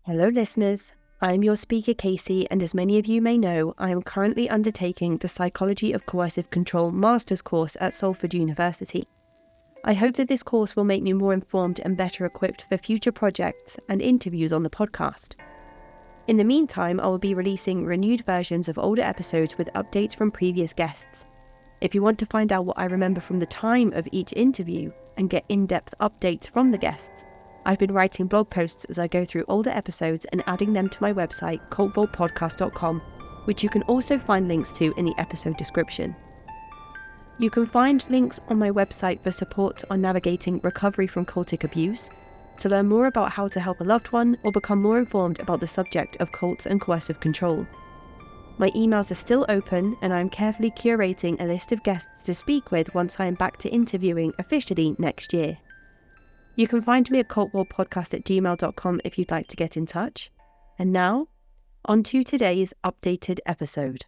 Hello listeners, I am your speaker Casey, and as many of you may know, I am currently undertaking the Psychology of Coercive Control Master's course at Salford University. I hope that this course will make me more informed and better equipped for future projects and interviews on the podcast. In the meantime, I will be releasing renewed versions of older episodes with updates from previous guests. If you want to find out what I remember from the time of each interview and get in-depth updates from the guests, I've been writing blog posts as I go through older episodes and adding them to my website, cultvaultpodcast.com, which you can also find links to in the episode description. You can find links on my website for support on navigating recovery from cultic abuse, to learn more about how to help a loved one, or become more informed about the subject of cults and coercive control. My emails are still open, and I am carefully curating a list of guests to speak with once I am back to interviewing officially next year. You can find me at cultvaultpodcast@gmail.com if you'd like to get in touch. And now, on to today's updated episode.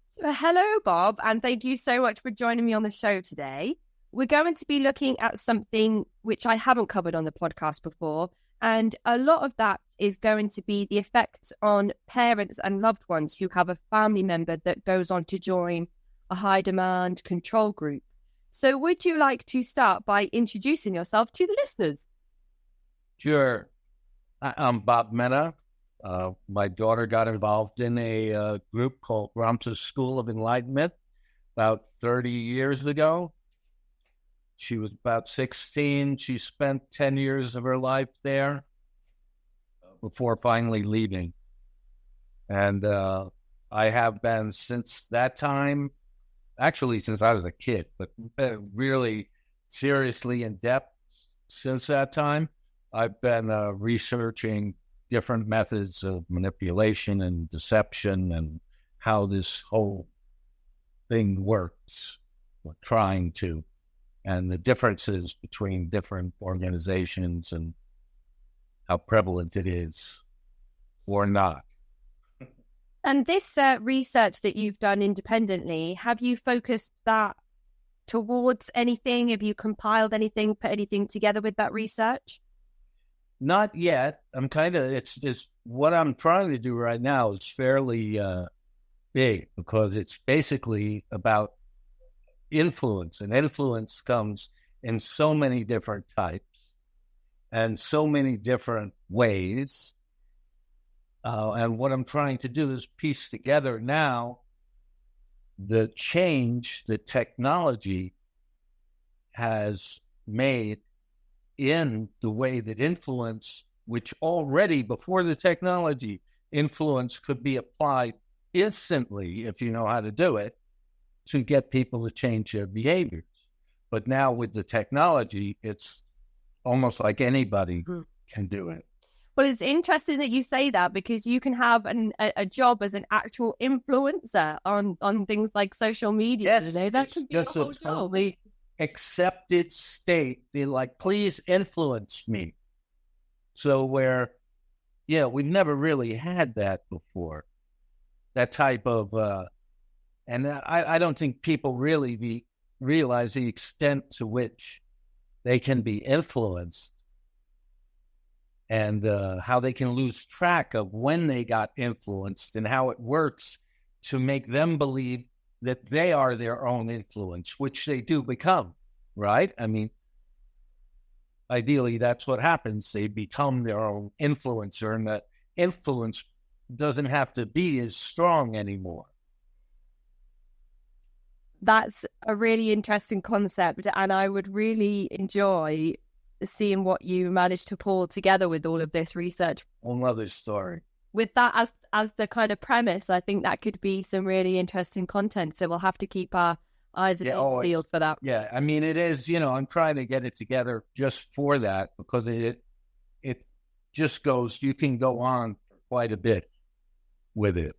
So hello, Bob, and thank you so much for joining me on the show today. We're going to be looking at something which I haven't covered on the podcast before, and a lot of that is going to be the effects on parents and loved ones who have a family member that goes on to join a high-demand control group. So would you like to start by introducing yourself to the listeners? Sure. I'm Bob Mena. My daughter got involved in a group called Ramtha School of Enlightenment about 30 years ago. She was about 16. She spent 10 years of her life there before finally leaving. And I have been since that time, actually since I was a kid, but really seriously in depth since that time. I've been researching different methods of manipulation and deception and how this whole thing works, or trying to, and the differences between different organizations and how prevalent it is or not. And this research that you've done independently, have you focused that towards anything? Have you compiled anything, put anything together with that research? Not yet. It's what I'm trying to do right now is fairly big, because it's basically about influence, and influence comes in so many different types and so many different ways. And what I'm trying to do is piece together now the change that technology has made in the way that influence, which already before the technology, influence could be applied instantly if you know how to do it, to get people to change their behaviors. But now with the technology, it's almost like anybody can do it. Well, it's interesting that you say that, because you can have a job as an actual influencer on things like social media. Yes, you know, that can be just a totally accepted state. They're like, please influence me. So we've never really had that before. That type of, and I don't think people really realize the extent to which they can be influenced, and how they can lose track of when they got influenced, and how it works to make them believe that they are their own influence, which they do become, right? I mean, ideally, that's what happens. They become their own influencer, and that influence doesn't have to be as strong anymore. That's a really interesting concept, and I would really enjoy seeing what you managed to pull together with all of this research. Another story. With that as the kind of premise, I think that could be some really interesting content. So we'll have to keep our eyes and ears peeled for that. Yeah, I mean, it is, I'm trying to get it together just for that, because it just goes, you can go on for quite a bit with it.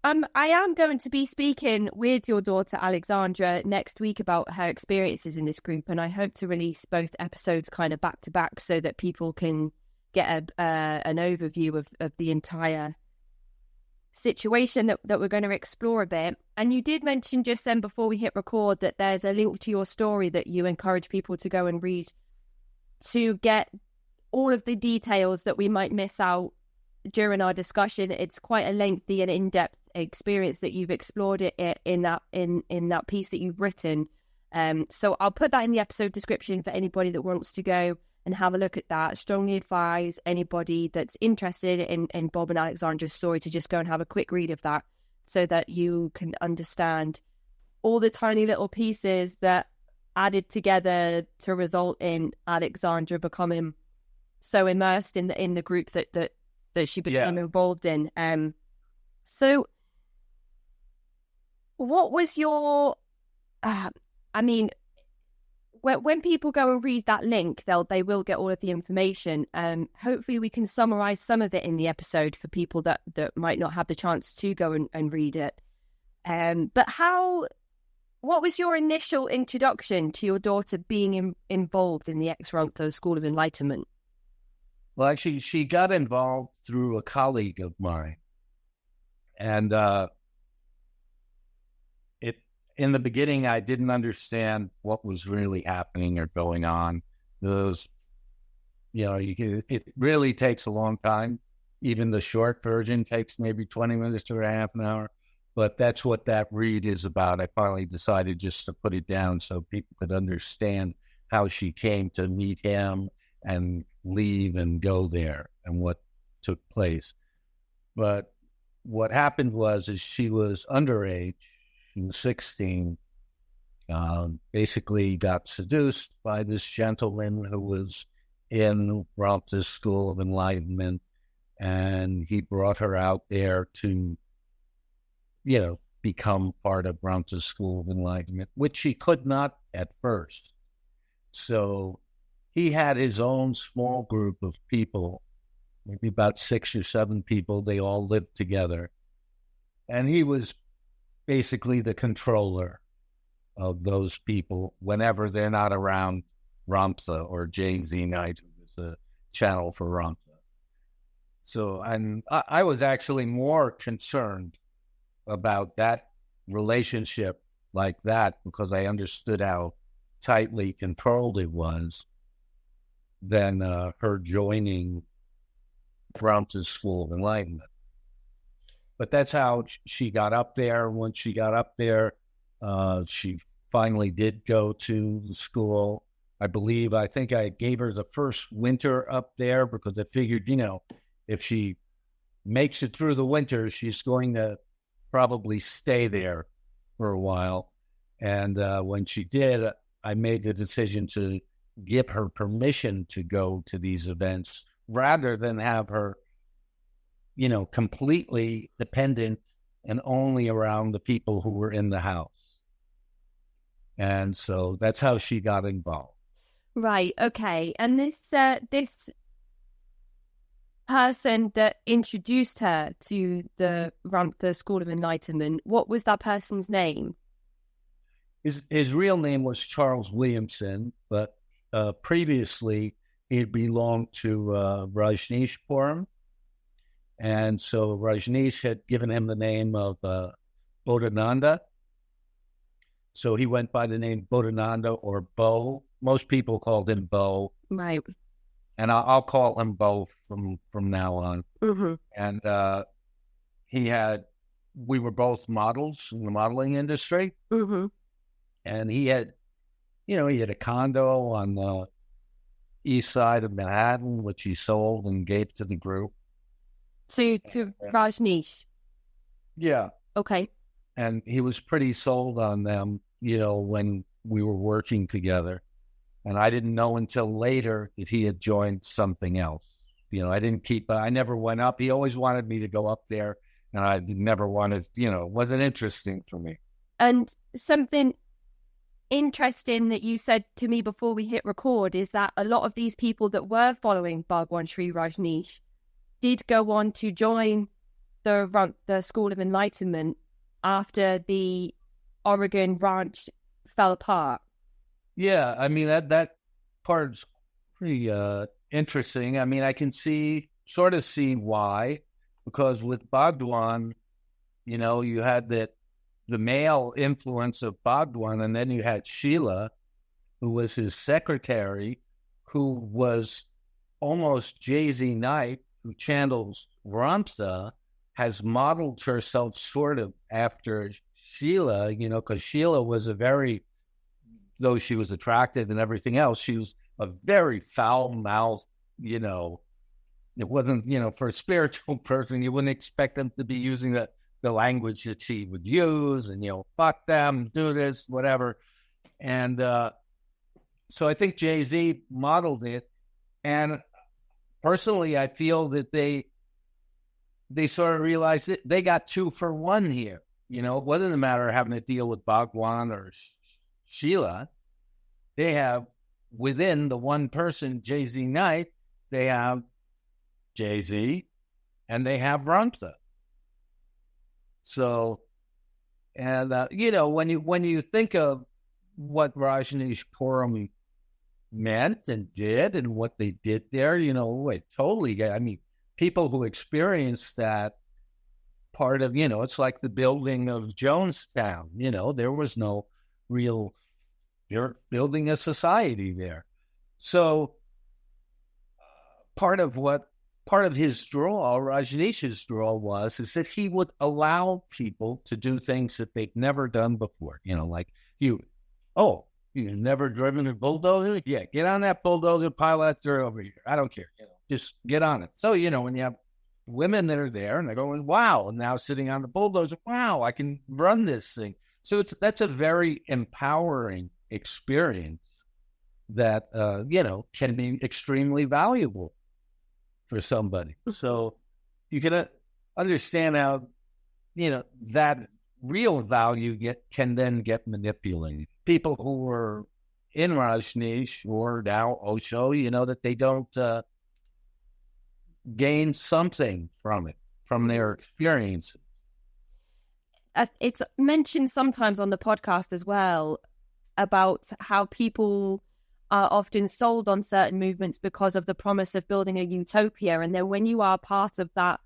I am going to be speaking with your daughter Alexandra next week about her experiences in this group, and I hope to release both episodes kind of back to back so that people can get an overview of the entire situation that we're going to explore a bit. And you did mention just then before we hit record that there's a link to your story that you encourage people to go and read to get all of the details that we might miss out during our discussion. It's quite a lengthy and in-depth experience that you've explored it in that piece that you've written. So I'll put that in the episode description for anybody that wants to go and have a look at that. Strongly advise anybody that's interested in Bob and Alexandra's story to just go and have a quick read of that, so that you can understand all the tiny little pieces that added together to result in Alexandra becoming so immersed in the group that she became involved in. So what was your when people go and read that link, they will get all of the information. Hopefully we can summarize some of it in the episode for people that might not have the chance to go and read it. But what was your initial introduction to your daughter being involved in the ex-Ramtha School of Enlightenment? Well, actually, she got involved through a colleague of mine. And in the beginning, I didn't understand what was really happening or going on. It really takes a long time. Even the short version takes maybe 20 minutes or a half an hour. But that's what that read is about. I finally decided just to put it down so people could understand how she came to meet him and leave and go there and what took place. But what happened is she was underage. She was 16, basically got seduced by this gentleman who was in Ramtha's School of Enlightenment, and he brought her out there to, become part of Ramtha's School of Enlightenment, which she could not at first. So he had his own small group of people, maybe about 6 or 7 people. They all lived together. And he was basically the controller of those people whenever they're not around Ramtha or JZ Night, who is a channel for Ramtha. So, and I was actually more concerned about that relationship like that because I understood how tightly controlled it was than her joining Ramtha's School of Enlightenment. But that's how she got up there. Once she got up there, she finally did go to the school. I think I gave her the first winter up there because I figured, if she makes it through the winter, she's going to probably stay there for a while. And when she did, I made the decision to give her permission to go to these events rather than have her completely dependent and only around the people who were in the house. And so that's how she got involved. Right. Okay. And this person that introduced her to the Ramtha School of Enlightenment, what was that person's name? His real name was Charles Williamson, but previously he belonged to Rajneeshpuram. And so Rajneesh had given him the name of Bodhananda. So he went by the name Bodhananda or Bo. Most people called him Bo. Right. And I'll call him Bo from now on. Mm-hmm. And we were both models in the modeling industry. Mm-hmm. And he had a condo on the east side of Manhattan, which he sold and gave to the group. To Rajneesh? Yeah. Okay. And he was pretty sold on them, when we were working together. And I didn't know until later that he had joined something else. I never went up. He always wanted me to go up there. And I never wanted, it wasn't interesting for me. And something interesting that you said to me before we hit record is that a lot of these people that were following Bhagwan Sri Rajneesh did go on to join the School of Enlightenment after the Oregon ranch fell apart. Yeah, I mean, that part's pretty interesting. I mean, I can sort of see why, because with Bhagwan, you had the male influence of Bhagwan, and then you had Sheila, who was his secretary, who was almost Jay-Z Knight, who channels Ramtha, has modeled herself sort of after Sheila, because Sheila was though she was attractive and everything else, she was a very foul-mouthed, it wasn't, for a spiritual person, you wouldn't expect them to be using the language that she would use and, fuck them, do this, whatever. And so I think Jay-Z modeled it. And personally, I feel that they sort of realized that they got 2 for 1 here. It wasn't a matter of having to deal with Bhagwan or Sheila. They have, within the one person, Jay-Z Knight, they have Jay-Z and they have Ramtha. So, and, when you think of what Rajneeshpuram meant and did and what they did there, it totally, people who experienced that part of, it's like the building of Jonestown, there was no real, you're building a society there. So part of his draw, Rajneesh's draw is that he would allow people to do things that they've never done before, like you've never driven a bulldozer? Yeah, get on that bulldozer, pile that dirt over here. I don't care. Just get on it. So, when you have women that are there and they're going, wow, and now sitting on the bulldozer, wow, I can run this thing. So that's a very empowering experience that, can be extremely valuable for somebody. So you can understand how, that real value can then get manipulated. People who were in Rajneesh or now Osho, that they don't gain something from it, from their experiences. It's mentioned sometimes on the podcast as well about how people are often sold on certain movements because of the promise of building a utopia. And then when you are part of that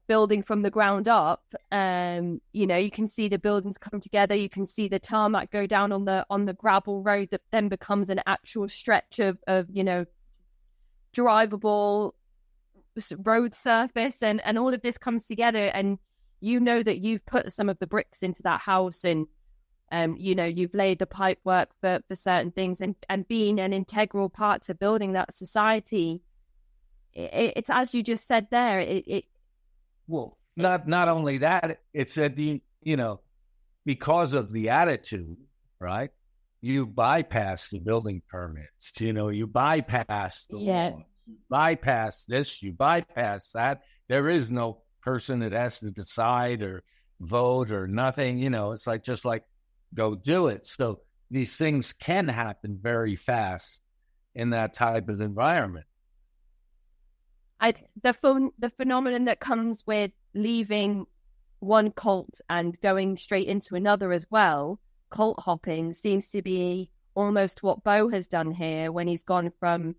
building from the ground up, you can see the buildings come together. You can see the tarmac go down on the gravel road that then becomes an actual stretch of drivable road surface, and all of this comes together, and that you've put some of the bricks into that house, and you've laid the pipe work for certain things, and being an integral part to building that society. It's as you just said there. Well, not only that, it's that because of the attitude, right? You bypass the building permits. You bypass the law. You bypass this. You bypass that. There is no person that has to decide or vote or nothing. It's just like go do it. So these things can happen very fast in that type of environment. The phenomenon that comes with leaving one cult and going straight into another as well, cult hopping, seems to be almost what Bo has done here when he's gone from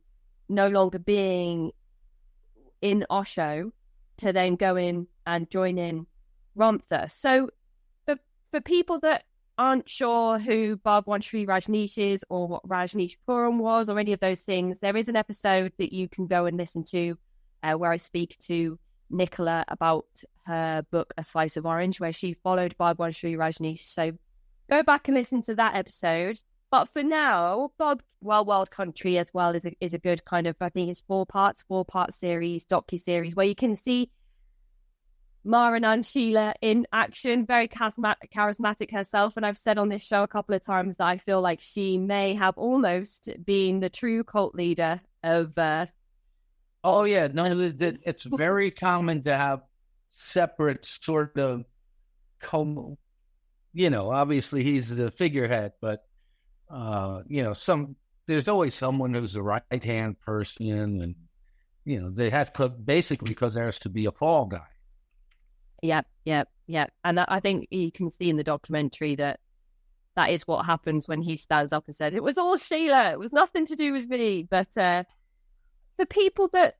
no longer being in Osho to then going and joining Ramtha. So for people that aren't sure who Bhagwan Sri Rajneesh is or what Rajneeshpuram was or any of those things, there is an episode that you can go and listen to where I speak to Nicola about her book, A Slice of Orange, where she followed Bhagwan Sri Rajneesh. So go back and listen to that episode. But for now, Wild Country as well is a good kind of, I think it's 4-part series, docu-series, where you can see Maranand Sheila in action, very charismatic herself. And I've said on this show a couple of times that I feel like she may have almost been the true cult leader of... Oh, yeah. No, it's very common to have separate sort of, obviously he's the figurehead, but, there's always someone who's the right-hand person, and, they have to, basically because there has to be a fall guy. Yep. And I think you can see in the documentary that is what happens when he stands up and says, it was all Sheila, it was nothing to do with me. But for people that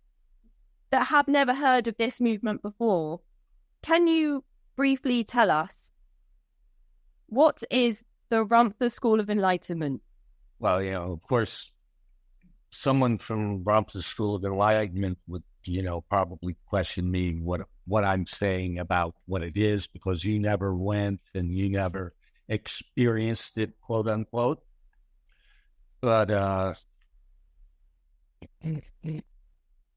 have never heard of this movement before, can you briefly tell us what is the Ramtha School of Enlightenment? Well, of course, someone from Ramtha's School of Enlightenment would, probably question me what I'm saying about what it is, because you never went and you never experienced it, quote unquote. But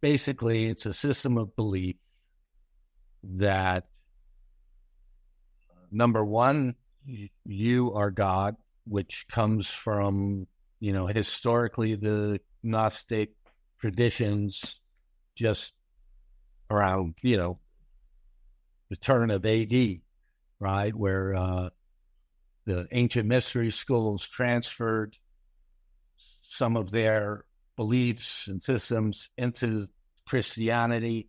basically, it's a system of belief that, number one, you are God, which comes from, historically the Gnostic traditions just around, the turn of AD, right, where the ancient mystery schools transferred some of their beliefs and systems into Christianity.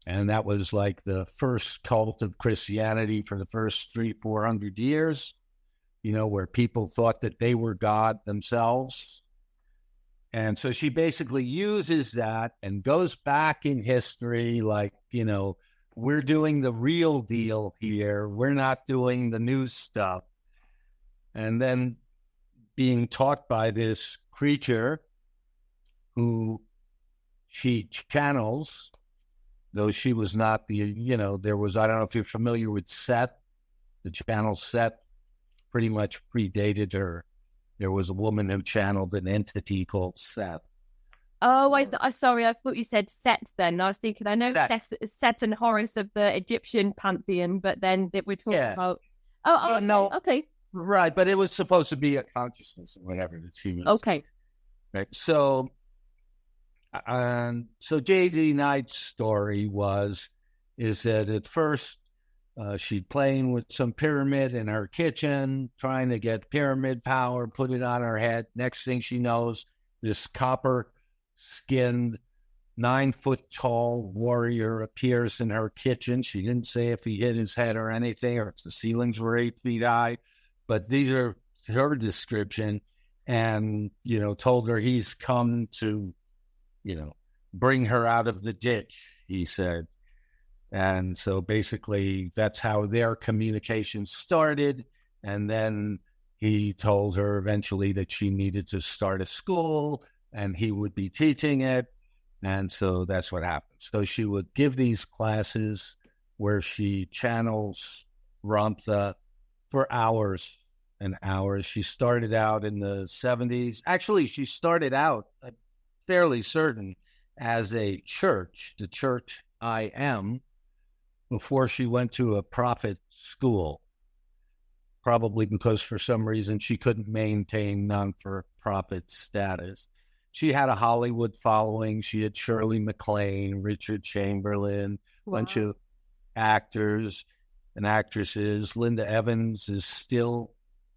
And that was like the first cult of Christianity for the first 300-400 years, where people thought that they were God themselves. And so she basically uses that and goes back in history like, we're doing the real deal here. We're not doing the new stuff. And then being taught by this creature who she channels, though she was not there was, I don't know if you're familiar with Seth, the channel Seth pretty much predated her. There was a woman who channeled an entity called Seth. Oh, I'm sorry. I thought you said Set then. I was thinking, I know Set and Horus of the Egyptian pantheon, but then we're talking about... Oh, no. Okay. Right, but it was supposed to be a consciousness or whatever that she was. Okay. Right. So J.D. Knight's story is that at first she'd playing with some pyramid in her kitchen, trying to get pyramid power, put it on her head. Next thing she knows, this copper-skinned, 9-foot-tall warrior appears in her kitchen. She didn't say if he hit his head or anything, or if the ceilings were 8 feet high, but these are her description, and, told her he's come to, bring her out of the ditch, he said. And so basically that's how their communication started. And then he told her eventually that she needed to start a school and he would be teaching it. And so that's what happened. So she would give these classes where she channels Ramtha for hours and hours. She started out in the 70s. Actually, she started out, I'm fairly certain, as a church, the church I Am, before she went to a prophet school, probably because for some reason she couldn't maintain non-for-profit status. She had a Hollywood following. She had Shirley MacLaine, Richard Chamberlain, a bunch of actors and actresses. Linda Evans is still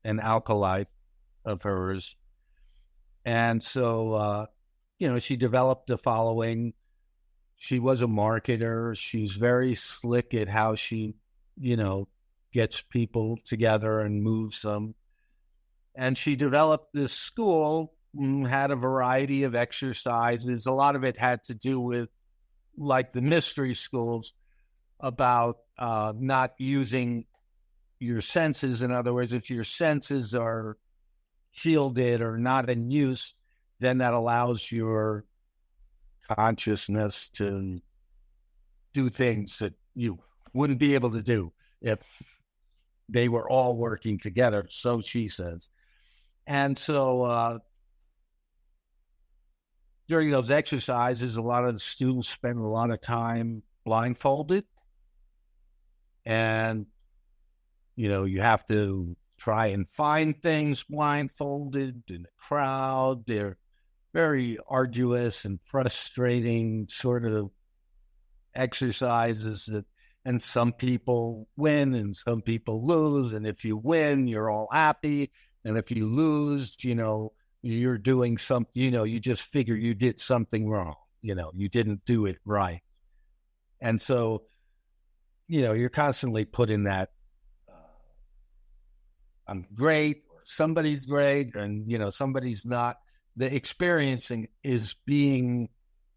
an acolyte of hers. And so, she developed a following. She was a marketer. She's very slick at how she, gets people together and moves them. And she developed this school, had a variety of exercises. A lot of it had to do with, like the mystery schools, about not using your senses. In other words, if your senses are shielded or not in use, then that allows your consciousness to do things that you wouldn't be able to do if they were all working together, so she says. And so during those exercises, a lot of the students spend a lot of time blindfolded. And, you have to try and find things blindfolded in the crowd. They're very arduous and frustrating sort of exercises and some people win and some people lose. And if you win, you're all happy. And if you lose, you're doing something, you just figure you did something wrong. You didn't do it right. And so, you're constantly put in that, I'm great, or somebody's great, and, somebody's not. The experiencing is being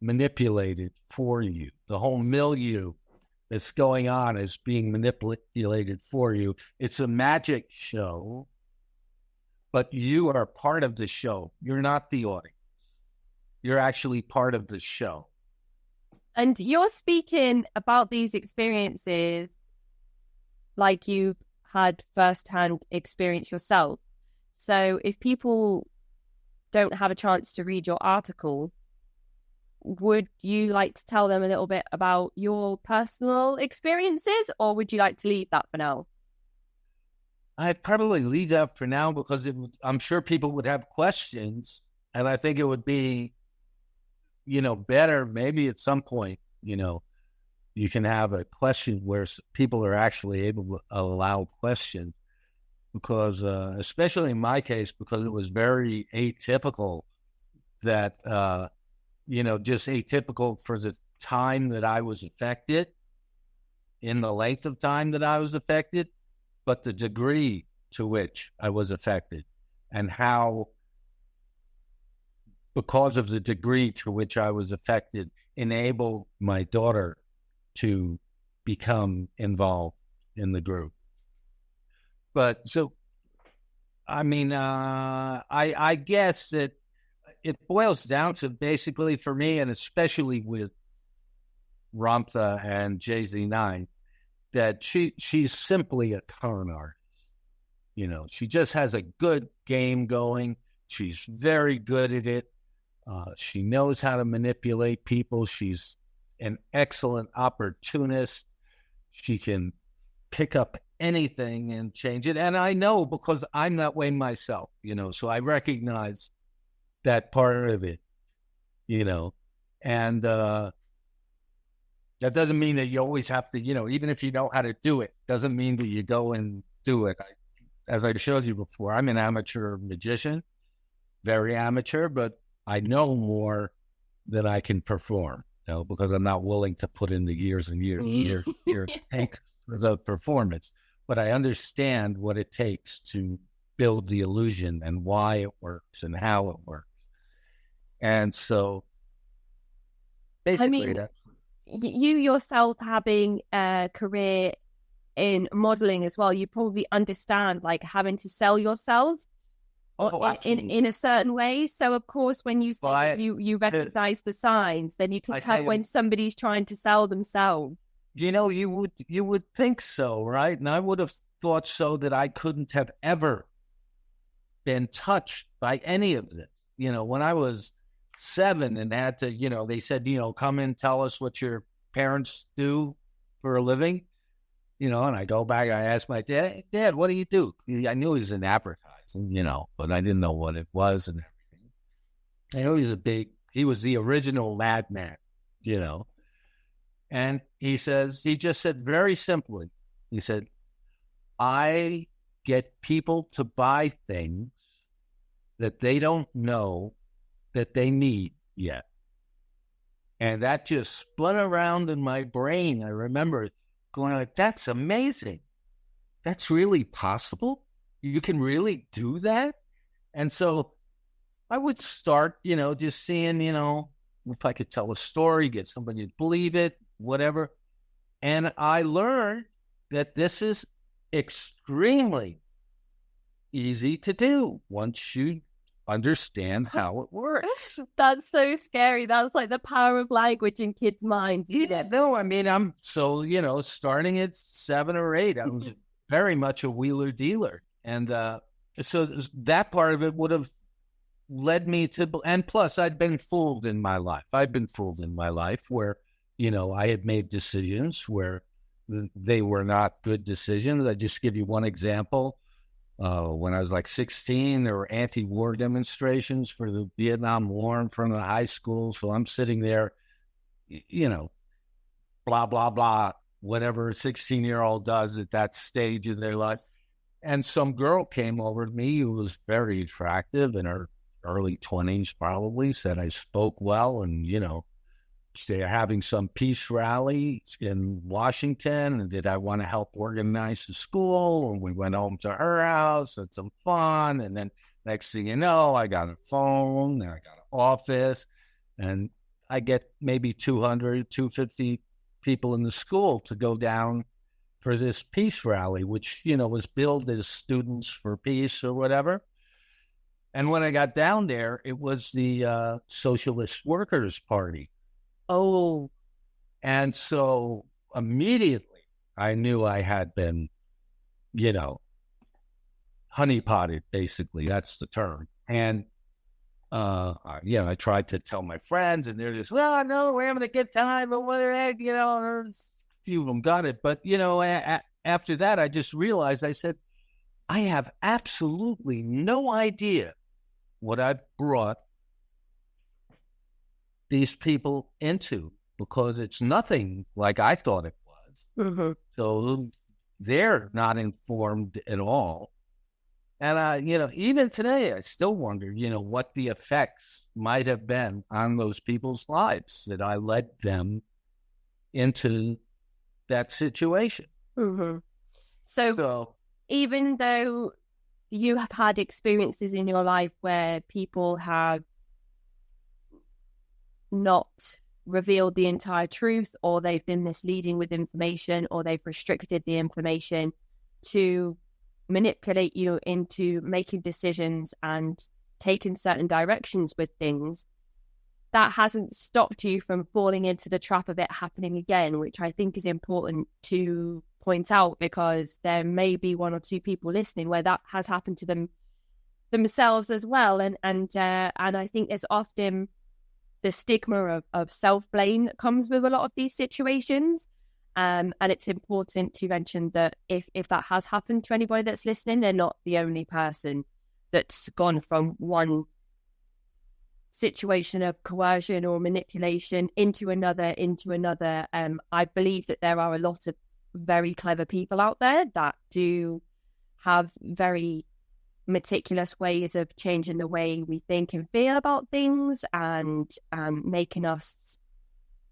manipulated for you. The whole milieu that's going on is being manipulated for you. It's a magic show, but you are part of the show. You're not the audience. you're actually part of the show. And you're speaking about these experiences like you've had firsthand experience yourself. So if people don't have a chance to read your article, would you like to tell them a little bit about your personal experiences, or would you like to leave that for now? I'd probably leave that for now because I'm sure people would have questions, and I think it would be, better maybe at some point, you can have a question where people are actually able to allow questions because, especially in my case, because it was very atypical that, just atypical for the time that I was affected, in the length of time that I was affected, but the degree to which I was affected and how, because of the degree to which I was affected, enabled my daughter to become involved in the group. But so, I mean, I guess that it boils down to basically for me, and especially with Ramtha and JZ9, that she's simply a con artist. She just has a good game going. She's very good at it. She knows how to manipulate people. She's an excellent opportunist. She can pick up anything and change it. And I know because I'm that way myself, so I recognize that part of it, and that doesn't mean that you always have to, even if you know how to do it, doesn't mean that you go and do it. As I showed you before, I'm an amateur magician, very amateur, but I know more than I can perform, because I'm not willing to put in the years and years and years for the performance. But I understand what it takes to build the illusion and why it works and how it works. And so basically you yourself having a career in modeling as well, you probably understand like having to sell yourself in a certain way. So of course, when you say you recognize the signs, then you can tell when somebody's trying to sell themselves. You would think so, right? And I would have thought so that I couldn't have ever been touched by any of this. When I was 7 and had to, they said, come and tell us what your parents do for a living, and I go back, I asked my dad, what do you do? I knew he was in advertising, but I didn't know what it was and everything. I know he was the original madman, and he just said very simply, he said, I get people to buy things that they don't know that they need yet. And that just spun around in my brain. I remember going like, that's amazing. That's really possible. You can really do that. And so I would start, just seeing, if I could tell a story, get somebody to believe it, whatever. And I learned that this is extremely easy to do once you understand how it works. That's so scary. That's like the power of language in kids' minds. Yeah, no, I mean, I'm so, starting at 7 or 8, I was very much a wheeler dealer. And so that part of it would have led me to, and plus I'd been fooled in my life. I'd been fooled in my life where, I had made decisions where they were not good decisions. I just give you one example. When I was like 16, there were anti-war demonstrations for the Vietnam War in front of the high school. So I'm sitting there, blah, blah, blah, whatever a 16-year-old does at that stage of their life. And some girl came over to me who was very attractive in her early 20s, probably, said I spoke well. And, they're having some peace rally in Washington, and did I want to help organize the school? And we went home to her house, had some fun, and then next thing you know, I got a phone, and I got an office, and I get maybe 200, 250 people in the school to go down for this peace rally, which, was billed as Students for Peace or whatever. And when I got down there, it was the Socialist Workers' Party. Oh, And so immediately I knew I had been, honeypotted, basically. That's the term. And, I tried to tell my friends, and they're just, well, no, we're having a good time, but what the heck, a few of them got it. But, after that, I just realized, I said, I have absolutely no idea what I've brought these people into, because it's nothing like I thought it was. mm-hmm. So they're not informed at all. And, even today, I still wonder, what the effects might have been on those people's lives that I led them into that situation. Mm-hmm. So even though you have had experiences in your life where people have not revealed the entire truth, or they've been misleading with information, or they've restricted the information to manipulate you into making decisions and taking certain directions with things, that hasn't stopped you from falling into the trap of it happening again, which I think is important to point out, because there may be one or two people listening where that has happened to them themselves as well. And I think there's often the stigma of self-blame that comes with a lot of these situations. And it's important to mention that if that has happened to anybody that's listening, they're not the only person that's gone from one situation of coercion or manipulation into another. I believe that there are a lot of very clever people out there that do have very meticulous ways of changing the way we think and feel about things, and making us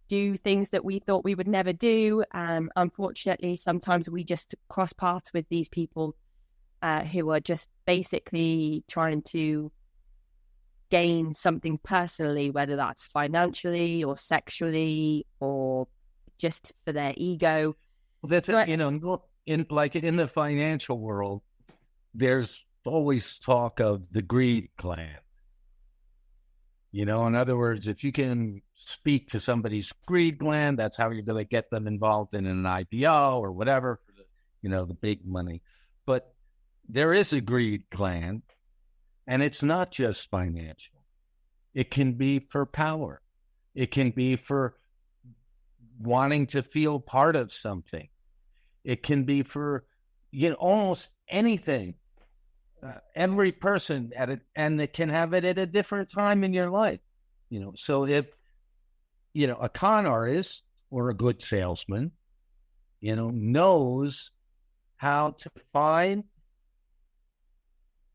do things that we thought we would never do. Unfortunately, sometimes we just cross paths with these people who are just basically trying to gain something personally, whether that's financially or sexually or just for their ego. Well, that's it. In the financial world, there's always talk of the greed gland. In other words, if you can speak to somebody's greed gland, that's how you're going to get them involved in an IPO or whatever for the big money. But there is a greed gland, and it's not just financial. It can be for power. It can be for wanting to feel part of something. It can be for, almost anything. Every person and it can have it at a different time in your life. So if, a con artist or a good salesman, knows how to find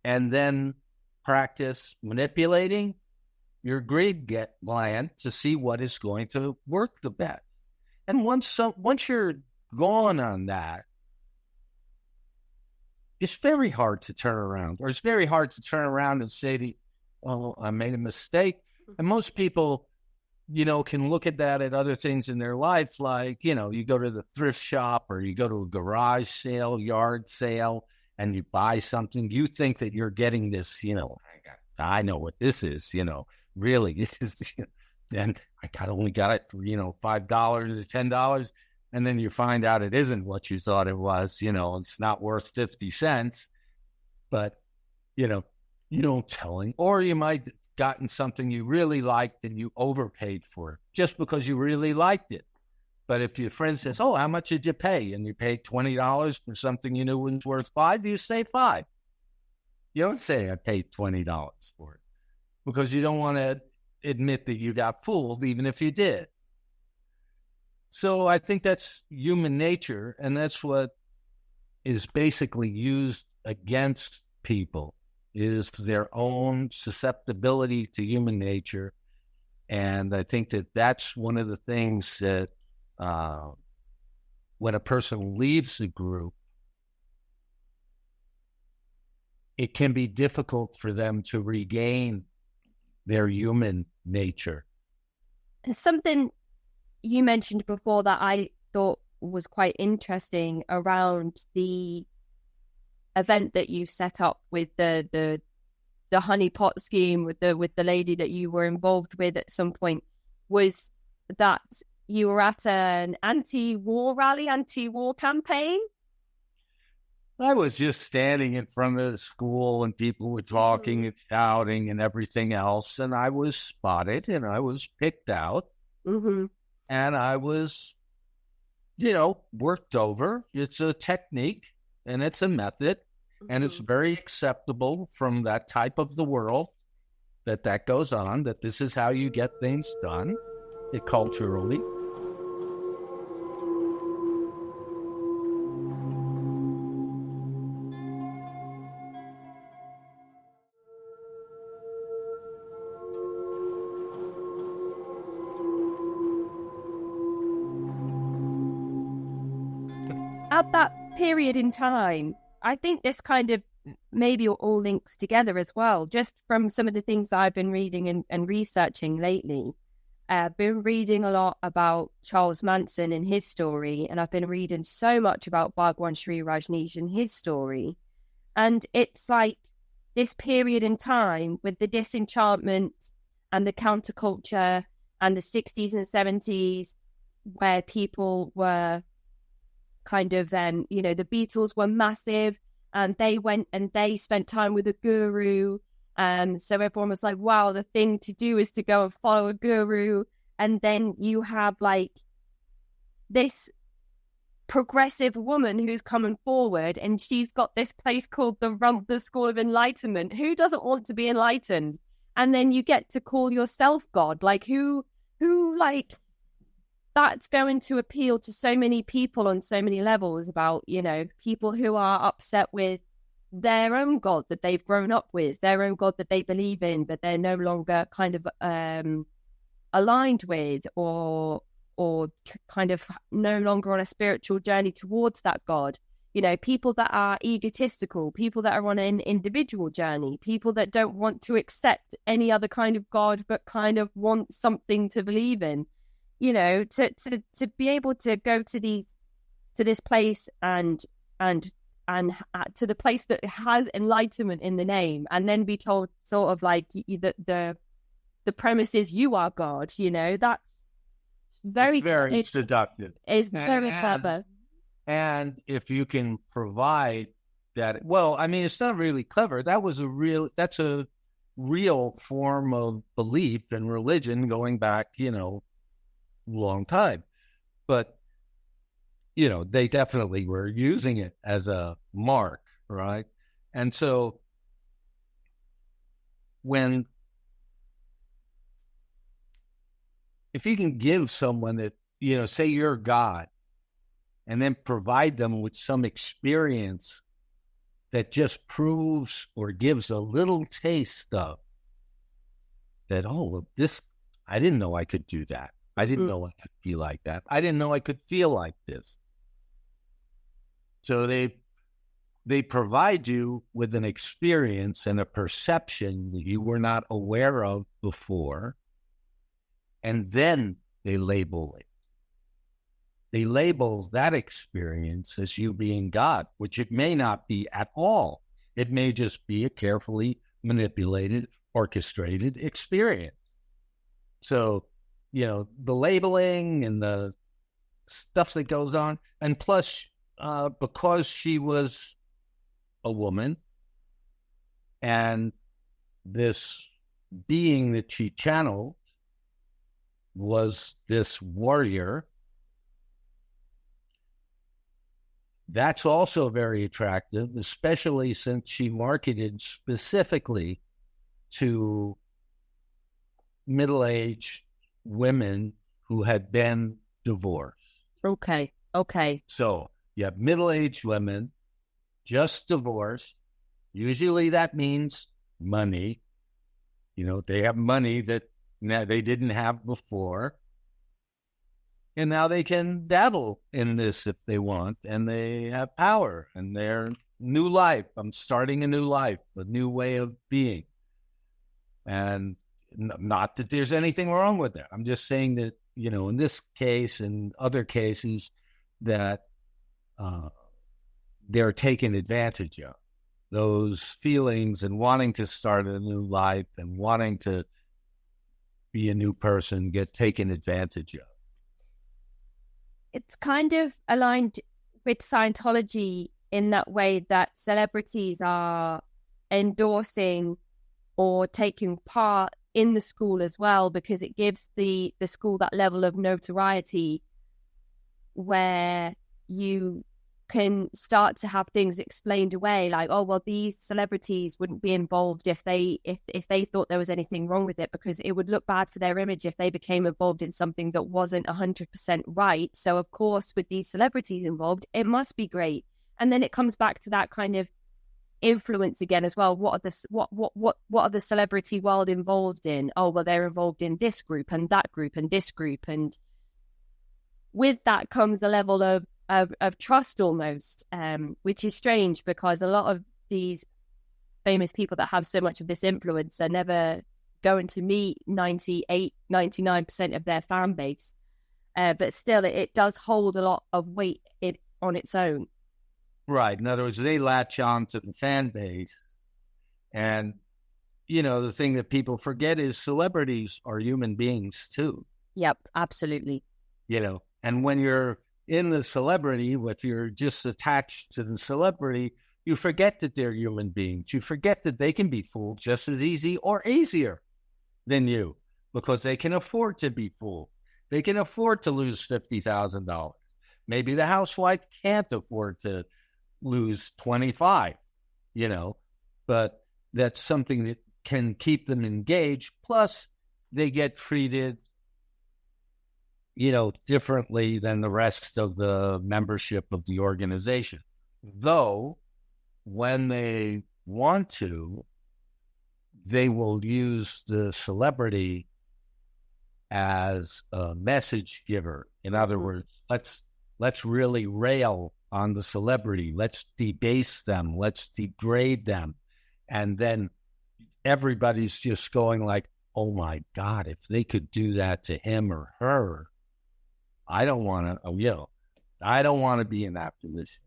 and then practice manipulating your greed gland to see what is going to work the best. And once you're gone on that, it's very hard to turn around, or it's very hard to turn around and say, oh, I made a mistake. And most people, can look at that at other things in their life, like, you go to the thrift shop or you go to a garage sale, yard sale, and you buy something. You think that you're getting this, I know what this is, really. This is, and I only got it for, $5 or $10. And then you find out it isn't what you thought it was, it's not worth 50 cents, but, you don't tell him. Or you might have gotten something you really liked and you overpaid for it just because you really liked it. But if your friend says, oh, how much did you pay? And you paid $20 for something you knew was worth $5, you say $5. You don't say I paid $20 for it, because you don't want to admit that you got fooled, even if you did. So I think that's human nature, and that's what is basically used against people, is their own susceptibility to human nature. And I think that that's one of the things that when a person leaves a group, it can be difficult for them to regain their human nature. And something you mentioned before that I thought was quite interesting around the event that you set up with the honeypot scheme with the lady that you were involved with at some point, was that you were at an anti-war rally, anti-war campaign? I was just standing in front of the school and people were talking and shouting and everything else. And I was spotted and I was picked out. Mm-hmm. And I was, worked over. It's a technique and it's a method. And it's very acceptable from that type of the world that goes on, that this is how you get things done culturally. At that period in time, I think this kind of maybe all links together as well, just from some of the things I've been reading and researching lately. I've been reading a lot about Charles Manson and his story, and I've been reading so much about Bhagwan Shree Rajneesh and his story. And it's like this period in time with the disenchantment and the counterculture and the 60s and 70s, where people were kind of, the Beatles were massive, and they went and they spent time with a guru. So everyone was like, wow, the thing to do is to go and follow a guru. And then you have like this progressive woman who's coming forward, and she's got this place called the Ramtha School of Enlightenment. Who doesn't want to be enlightened? And then you get to call yourself God. Like who like, that's going to appeal to so many people on so many levels, about, people who are upset with their own God that they've grown up with, their own God that they believe in, but they're no longer kind of aligned with, or kind of no longer on a spiritual journey towards that God. People that are egotistical, people that are on an individual journey, people that don't want to accept any other kind of God, but kind of want something to believe in. To be able to go to this place and to the place that has enlightenment in the name, and then be told sort of like the premise is you are God. That's very seductive. It's very clever. And if you can provide that, well, I mean, it's not really clever. That's a real form of belief and religion going back, long time. But they definitely were using it as a mark, right? And so if you can give someone that, say you're God, and then provide them with some experience that just proves or gives a little taste of that, I didn't know I could do that. I didn't know I could be like that. I didn't know I could feel like this. So they provide you with an experience and a perception that you were not aware of before, and then they label it. They label that experience as you being God, which it may not be at all. It may just be a carefully manipulated, orchestrated experience. So, the labeling and the stuff that goes on, and plus, because she was a woman, and this being that she channeled was this warrior, that's also very attractive, especially since she marketed specifically to middle-aged women who had been divorced. Okay. So you have middle-aged women, just divorced. Usually that means money. They have money that they didn't have before. And now they can dabble in this if they want, and they have power and their new life. I'm starting a new life, a new way of being. And not that there's anything wrong with that. I'm just saying that, in this case and other cases, that they're taken advantage of. those feelings and wanting to start a new life and wanting to be a new person get taken advantage of. It's kind of aligned with Scientology in that way that celebrities are endorsing or taking part in the school as well, because it gives the school that level of notoriety where you can start to have things explained away, like, oh, well, these celebrities wouldn't be involved if they thought there was anything wrong with it, because it would look bad for their image if they became involved in something that wasn't 100% right. So of course, with these celebrities involved, it must be great. And then it comes back to that kind of influence again as well. What are the celebrity world involved in? Oh, well, they're involved in this group and that group and this group, and with that comes a level of trust almost, which is strange, because a lot of these famous people that have so much of this influence are never going to meet 99% of their fan base. But still, it does hold a lot of weight on its own. Right. In other words, they latch on to the fan base. And, the thing that people forget is celebrities are human beings too. Yep, absolutely. And when you're in the celebrity, if you're just attached to the celebrity, you forget that they're human beings. You forget that they can be fooled just as easy or easier than you, because they can afford to be fooled. They can afford to lose $50,000. Maybe the housewife can't afford to lose 25, but that's something that can keep them engaged. Plus, they get treated differently than the rest of the membership of the organization. Though, when they want to, they will use the celebrity as a message giver. In other words, let's really rail on the celebrity. Let's debase them. Let's degrade them. And then everybody's just going like, oh my God, if they could do that to him or her, I don't want to be in that position,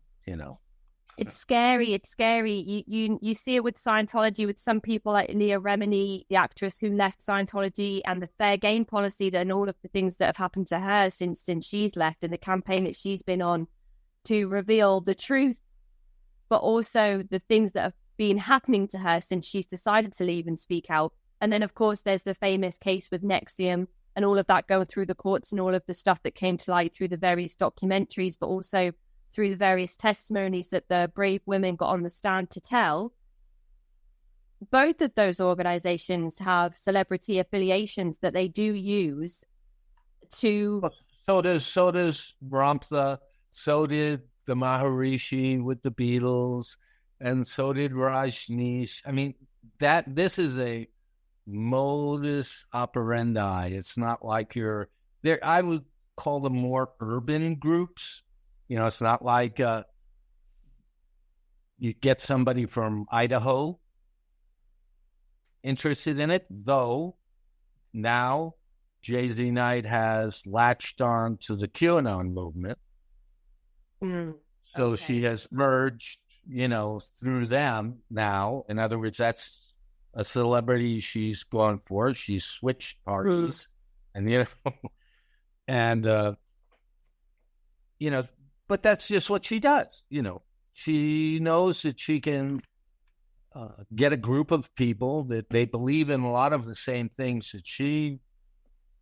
It's scary. It's scary. You see it with Scientology, with some people like Leah Remini, the actress who left Scientology, and the fair game policy and all of the things that have happened to her since she's left, and the campaign that she's been on to reveal the truth, but also the things that have been happening to her since she's decided to leave and speak out. And then, of course, there's the famous case with Nexium and all of that going through the courts and all of the stuff that came to light through the various documentaries, but also through the various testimonies that the brave women got on the stand to tell. Both of those organizations have celebrity affiliations that they do use to... So does Ramtha, so did the Maharishi with the Beatles, and so did Rajneesh. I mean, this is a modus operandi. It's not like you're there. I would call them more urban groups. It's not like you get somebody from Idaho interested in it, though now Jay-Z Knight has latched on to the QAnon movement. So she has merged, through them now. In other words, that's a celebrity she's gone for. She's switched parties, and but that's just what she does. She knows that she can get a group of people that they believe in a lot of the same things that she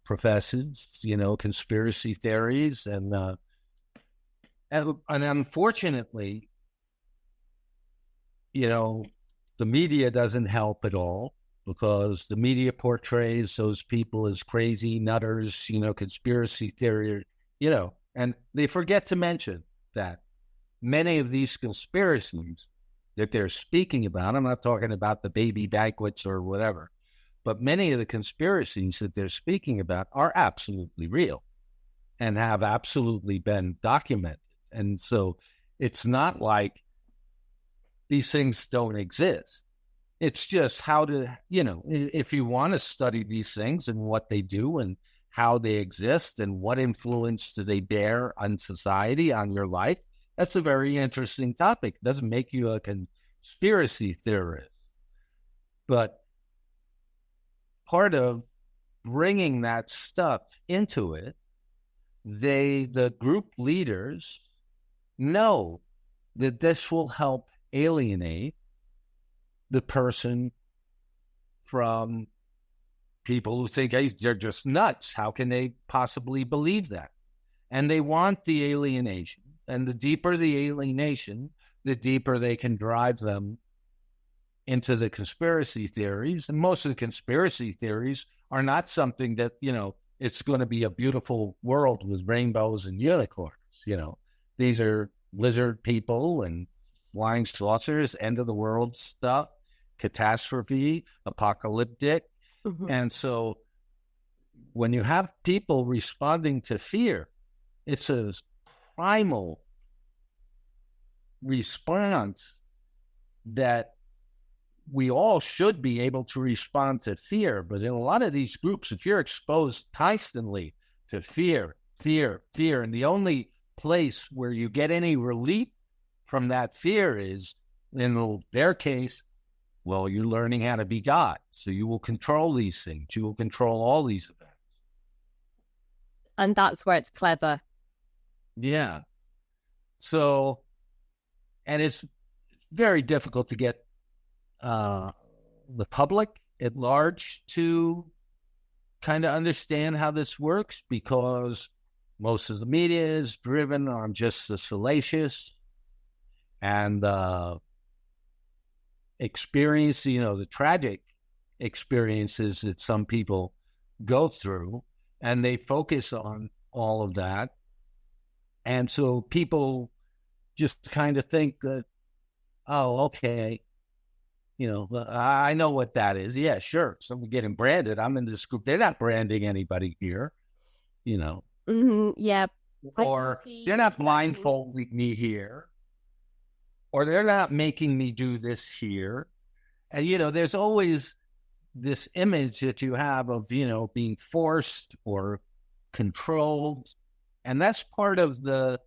professes. Conspiracy theories, and unfortunately, the media doesn't help at all, because the media portrays those people as crazy nutters, conspiracy theory, and they forget to mention that many of these conspiracies that they're speaking about, I'm not talking about the baby banquets or whatever, but many of the conspiracies that they're speaking about are absolutely real and have absolutely been documented. And so it's not like these things don't exist. It's just how to, if you want to study these things and what they do and how they exist and what influence do they bear on society, on your life, that's a very interesting topic. It doesn't make you a conspiracy theorists. But part of bringing that stuff into it, the group leaders know that this will help alienate the person from people who think, hey, they're just nuts. How can they possibly believe that? And they want the alienation. And the deeper the alienation, the deeper they can drive them into the conspiracy theories. And most of the conspiracy theories are not something that, it's going to be a beautiful world with rainbows and unicorns. These are lizard people and flying saucers, end of the world stuff, catastrophe, apocalyptic. Mm-hmm. And so when you have people responding to fear, it's a primal response that we all should be able to respond to fear. But in a lot of these groups, if you're exposed constantly to fear, and the only place where you get any relief from that fear is, in their case, well, you're learning how to be God. So you will control these things. You will control all these events. And that's where it's clever. Yeah. So, and it's very difficult to get the public at large to kind of understand how this works, because most of the media is driven on just the salacious and experience, the tragic experiences that some people go through, and they focus on all of that. And so people just kind of think that, oh, okay, I know what that is. Yeah, sure. Someone getting branded. I'm in this group. They're not branding anybody here, Mm-hmm. Yeah. Or they're not blindfolding me here. Or they're not making me do this here. And, there's always this image that you have of, being forced or controlled. And that's part of the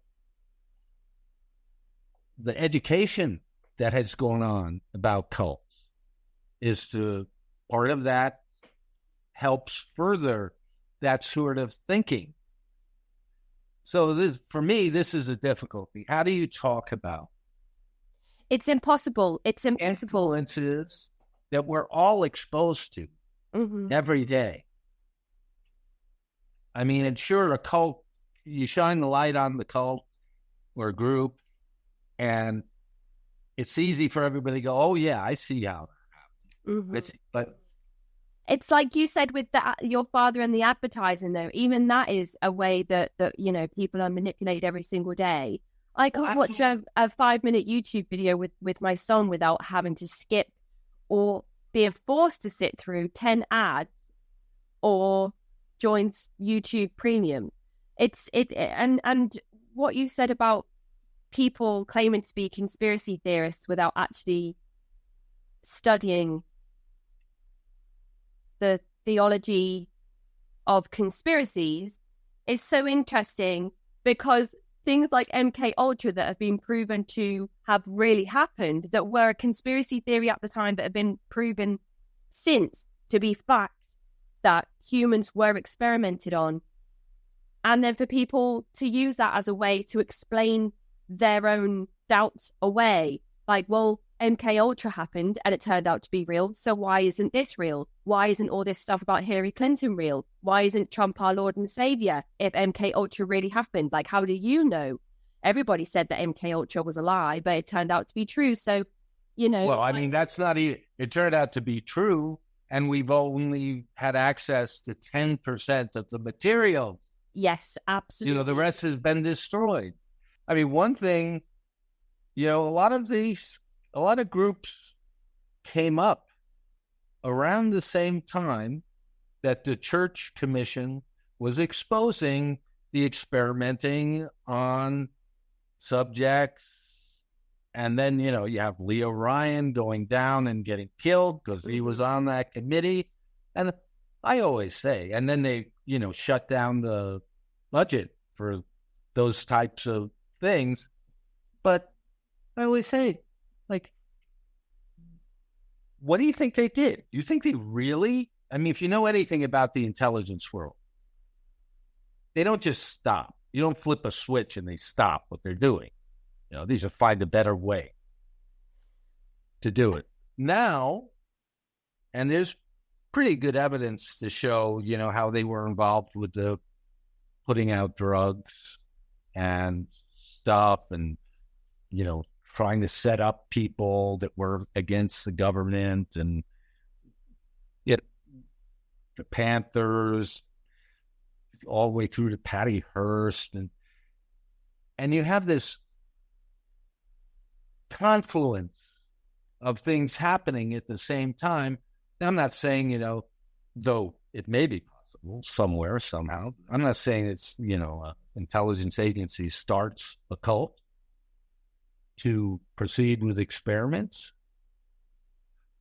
education that has gone on about cults, is part of that helps further that sort of thinking. So for me, this is a difficulty. How do you talk about It's impossible. influences that we're all exposed to every day? I mean, and sure, a cult, you shine the light on the cult or group, and it's easy for everybody to go, oh, yeah, I see how that happens. But it's like you said with your father and the advertising, though. Even that is a way that people are manipulated every single day. I can't watch a 5-minute YouTube video with my son without having to skip or being forced to sit through 10 ads or join YouTube Premium. And what you said about people claiming to be conspiracy theorists without actually studying the theology of conspiracies is so interesting, because things like MK Ultra that have been proven to have really happened, that were a conspiracy theory at the time, that have been proven since to be fact, that humans were experimented on. And then for people to use that as a way to explain their own doubts away, like, well, MK Ultra happened and it turned out to be real, so why isn't this real? Why isn't all this stuff about Hillary Clinton real? Why isn't Trump our Lord and Savior if MK Ultra really happened? Like, how do you know? Everybody said that MK Ultra was a lie, but it turned out to be true. So, well, I mean, that's not even, it turned out to be true, and we've only had access to 10% of the materials. Yes, absolutely. The rest has been destroyed. I mean, one thing, a lot of groups came up around the same time that the Church Commission was exposing the experimenting on subjects. And then, you have Leo Ryan going down and getting killed because he was on that committee. And I always say, and then they, shut down the budget for those types of things. But I always say, like, what do you think they did? You think they really, I mean, if you know anything about the intelligence world, they don't just stop. You don't flip a switch and they stop what they're doing. You know, these are find a better way to do it. Now, and there's pretty good evidence to show, you know, how they were involved with the putting out drugs and stuff and, you know, trying to set up people that were against the government and the Panthers all the way through to Patty Hearst. And you have this confluence of things happening at the same time. Now, I'm not saying, you know, though it may be possible somewhere, somehow. I'm not saying it's, you know, intelligence agency starts a cult to proceed with experiments.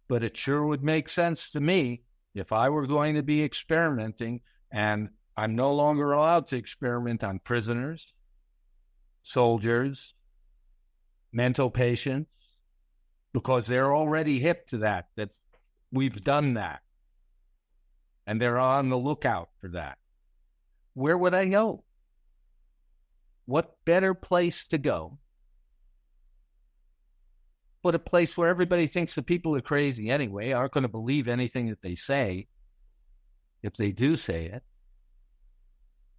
But it sure would make sense to me if I were going to be experimenting and I'm no longer allowed to experiment on prisoners, soldiers, mental patients, because they're already hip to that we've done that. And they're on the lookout for that. Where would I go? What better place to go but a place where everybody thinks the people are crazy anyway, aren't going to believe anything that they say, if they do say it,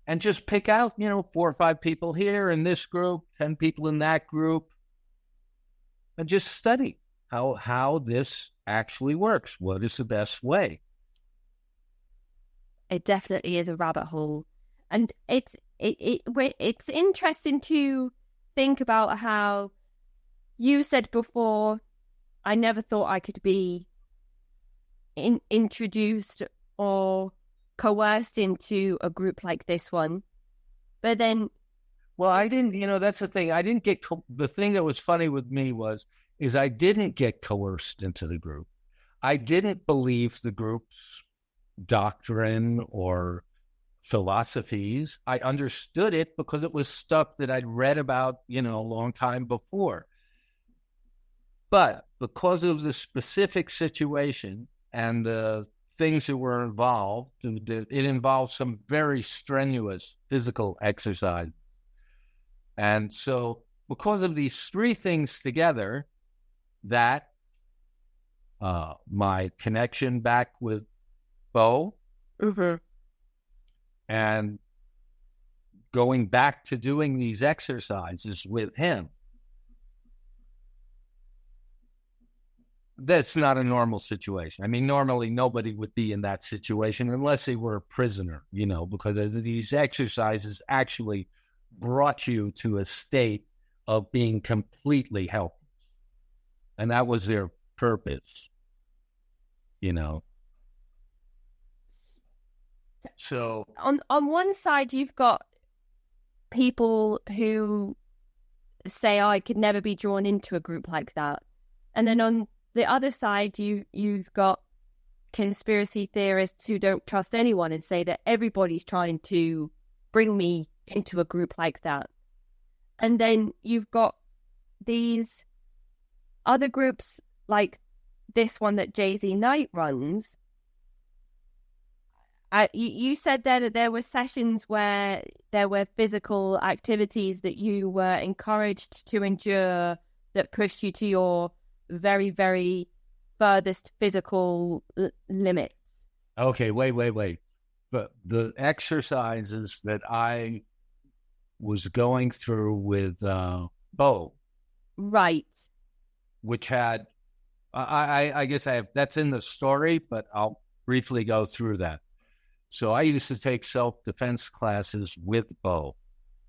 and just pick out, you know, 4 or 5 people here in this group, 10 people in that group, and just study how this actually works. What is the best way? It definitely is a rabbit hole. And it's interesting to think about how you said before, I never thought I could be introduced or coerced into a group like this one. But then... Well, I didn't, you know, that's the thing. I didn't get, the thing that was funny with me is I didn't get coerced into the group. I didn't believe the group's doctrine or philosophies. I understood it because it was stuff that I'd read about, you know, a long time before. But because of the specific situation and the things that were involved, it involved some very strenuous physical exercise. And so because of these 3 things together, that my connection back with Bo, and going back to doing these exercises with him, that's not a normal situation. I mean, normally nobody would be in that situation unless they were a prisoner, you know, because these exercises actually brought you to a state of being completely helpless. And that was their purpose, you know. So on one side, you've got people who say, I could never be drawn into a group like that. And then on the other side, you've got conspiracy theorists who don't trust anyone and say that everybody's trying to bring me into a group like that. And then you've got these other groups like this one that Jay-Z Knight runs. You said that there were sessions where there were physical activities that you were encouraged to endure that pushed you to your very, very furthest physical limits. Okay, wait. But the exercises that I was going through with Bo, right, which had, I guess I have, that's in the story, but I'll briefly go through that. So I used to take self-defense classes with Bo,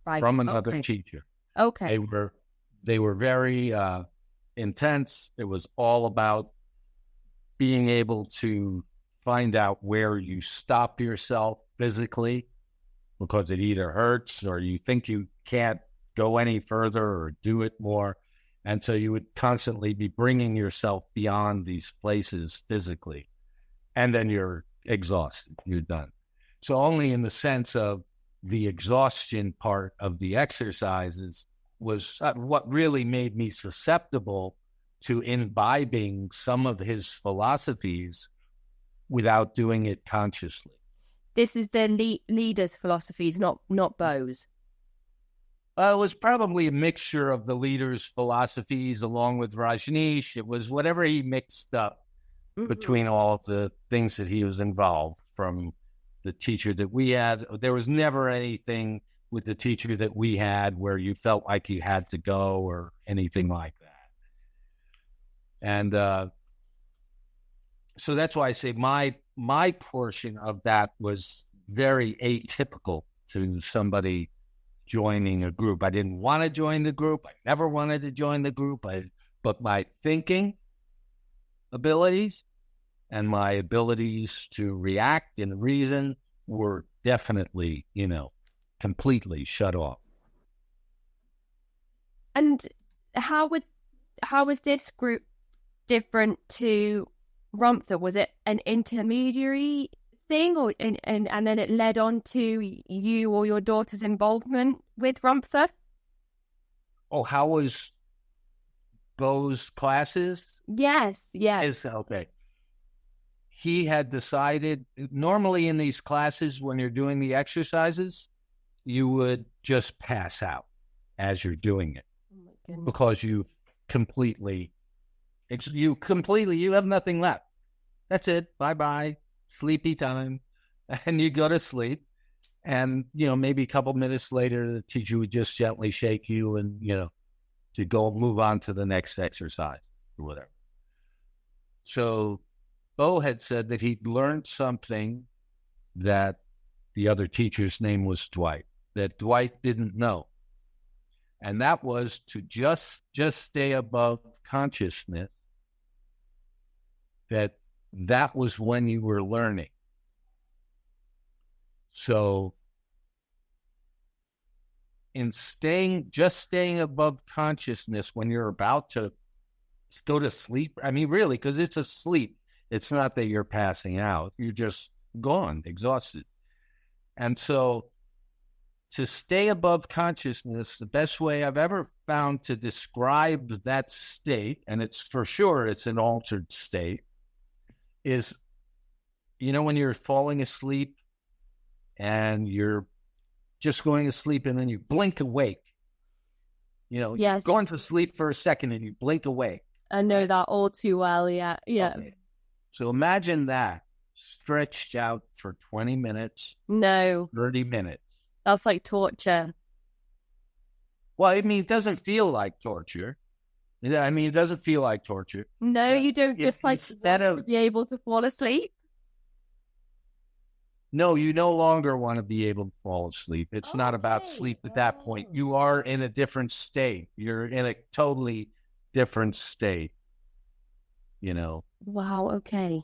right, from another teacher. Okay. They were very intense. It was all about being able to find out where you stop yourself physically because it either hurts or you think you can't go any further or do it more. And so you would constantly be bringing yourself beyond these places physically. And then you're exhausted. You're done. So only in the sense of the exhaustion part of the exercises was what really made me susceptible to imbibing some of his philosophies without doing it consciously. This is the leader's philosophies, not Bo's. It was probably a mixture of the leader's philosophies along with Rajneesh. It was whatever he mixed up between all of the things that he was involved from the teacher that we had. There was never anything with the teacher that we had where you felt like you had to go or anything like that. And so that's why I say my portion of that was very atypical to somebody joining a group. I didn't want to join the group. I never wanted to join the group. But my thinking abilities and my abilities to react and reason were definitely, completely shut off. And how was this group different to Ramtha? Was it an intermediary thing, or and then it led on to you or your daughter's involvement with Ramtha? Oh, how was Bo's classes? Yes. Okay. He had decided, normally in these classes, when you're doing the exercises, you would just pass out as you're doing it. Oh my goodness. Because you have nothing left. That's it. Bye-bye. Sleepy time. And you go to sleep. And, maybe a couple minutes later, the teacher would just gently shake you and, to go move on to the next exercise or whatever. So Bo had said that he'd learned something that the other teacher's name was Dwight, that Dwight didn't know. And that was to just stay above consciousness, that was when you were learning. So in staying above consciousness when you're about to go to sleep, I mean, really, because it's a sleep. It's not that you're passing out. You're just gone, exhausted. And so to stay above consciousness, the best way I've ever found to describe that state, and it's for sure it's an altered state, is, when you're falling asleep and you're just going to sleep and then you blink awake. Yes. You're going to sleep for a second and you blink awake. I know that all too well, yeah. Okay. So imagine that stretched out for 20 minutes. No. 30 minutes. That's like torture. Well, it doesn't feel like torture. It doesn't feel like torture. No, you don't just to be able to fall asleep. No, you no longer want to be able to fall asleep. It's not about sleep at that point. You are in a different state. You're in a totally different state, Wow, okay.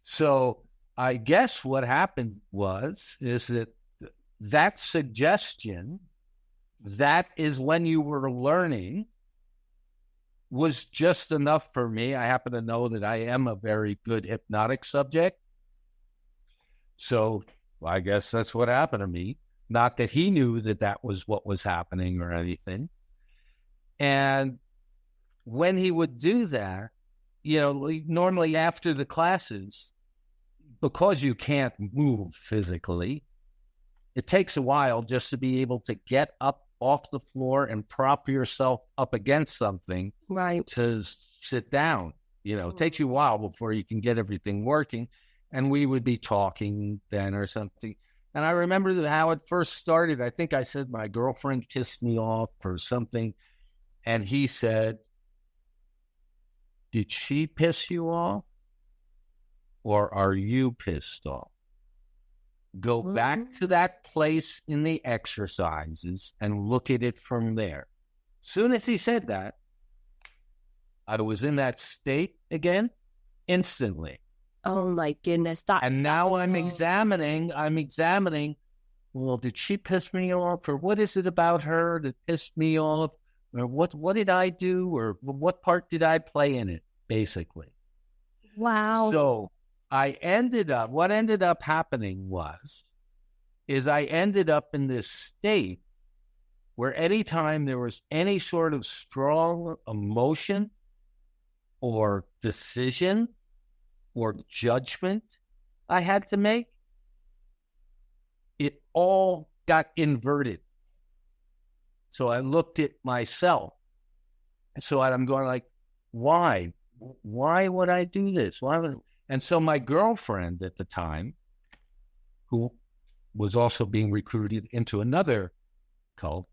So I guess what happened is that suggestion, that is when you were learning, was just enough for me. I happen to know that I am a very good hypnotic subject. So I guess that's what happened to me. Not that he knew that was what was happening or anything. And when he would do that, normally after the classes, because you can't move physically, it takes a while just to be able to get up off the floor and prop yourself up against something, right, to sit down. It takes you a while before you can get everything working. And we would be talking then or something. And I remember how it first started. I think I said my girlfriend pissed me off or something. And he said, did she piss you off? Or are you pissed off? Go back to that place in the exercises and look at it from there. Soon as he said that, I was in that state again instantly. Oh my goodness. And now I'm examining, well, did she piss me off? Or what is it about her that pissed me off? Or what did I do? Or what part did I play in it, basically? Wow. So what ended up happening is I ended up in this state where anytime there was any sort of strong emotion, or decision or judgment I had to make, it all got inverted. So I looked at myself. So I'm going like, why? Why would I do this? And so my girlfriend at the time, who was also being recruited into another cult,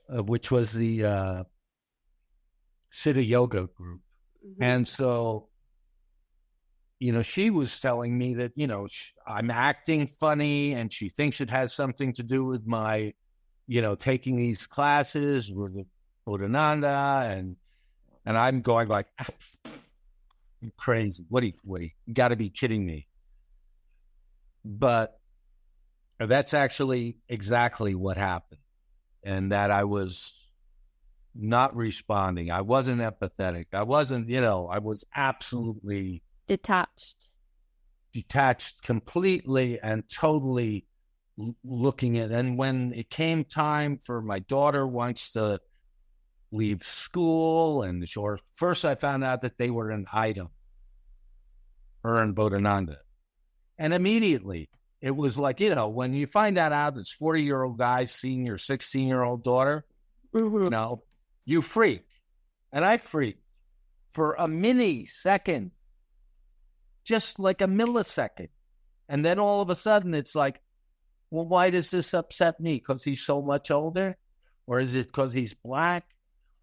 which was the Siddha Yoga group. Mm-hmm. And so, she was telling me that, I'm acting funny, and she thinks it has something to do with my, taking these classes with Bodhananda, and I'm going like, you're crazy. What do you got to be kidding me. But that's actually exactly what happened. And that I was not responding. I wasn't empathetic. I wasn't, I was absolutely detached completely and totally looking at. And when it came time for my daughter wants to leave school, or first I found out that they were an item, her and Bodhananda. And immediately it was like, when you find that out, this 40-year-old guy seeing your 16-year-old daughter, mm-hmm. You freak. And I freaked for a millisecond, just like a millisecond. And then all of a sudden it's like, well, why does this upset me? Because he's so much older? Or is it because he's black?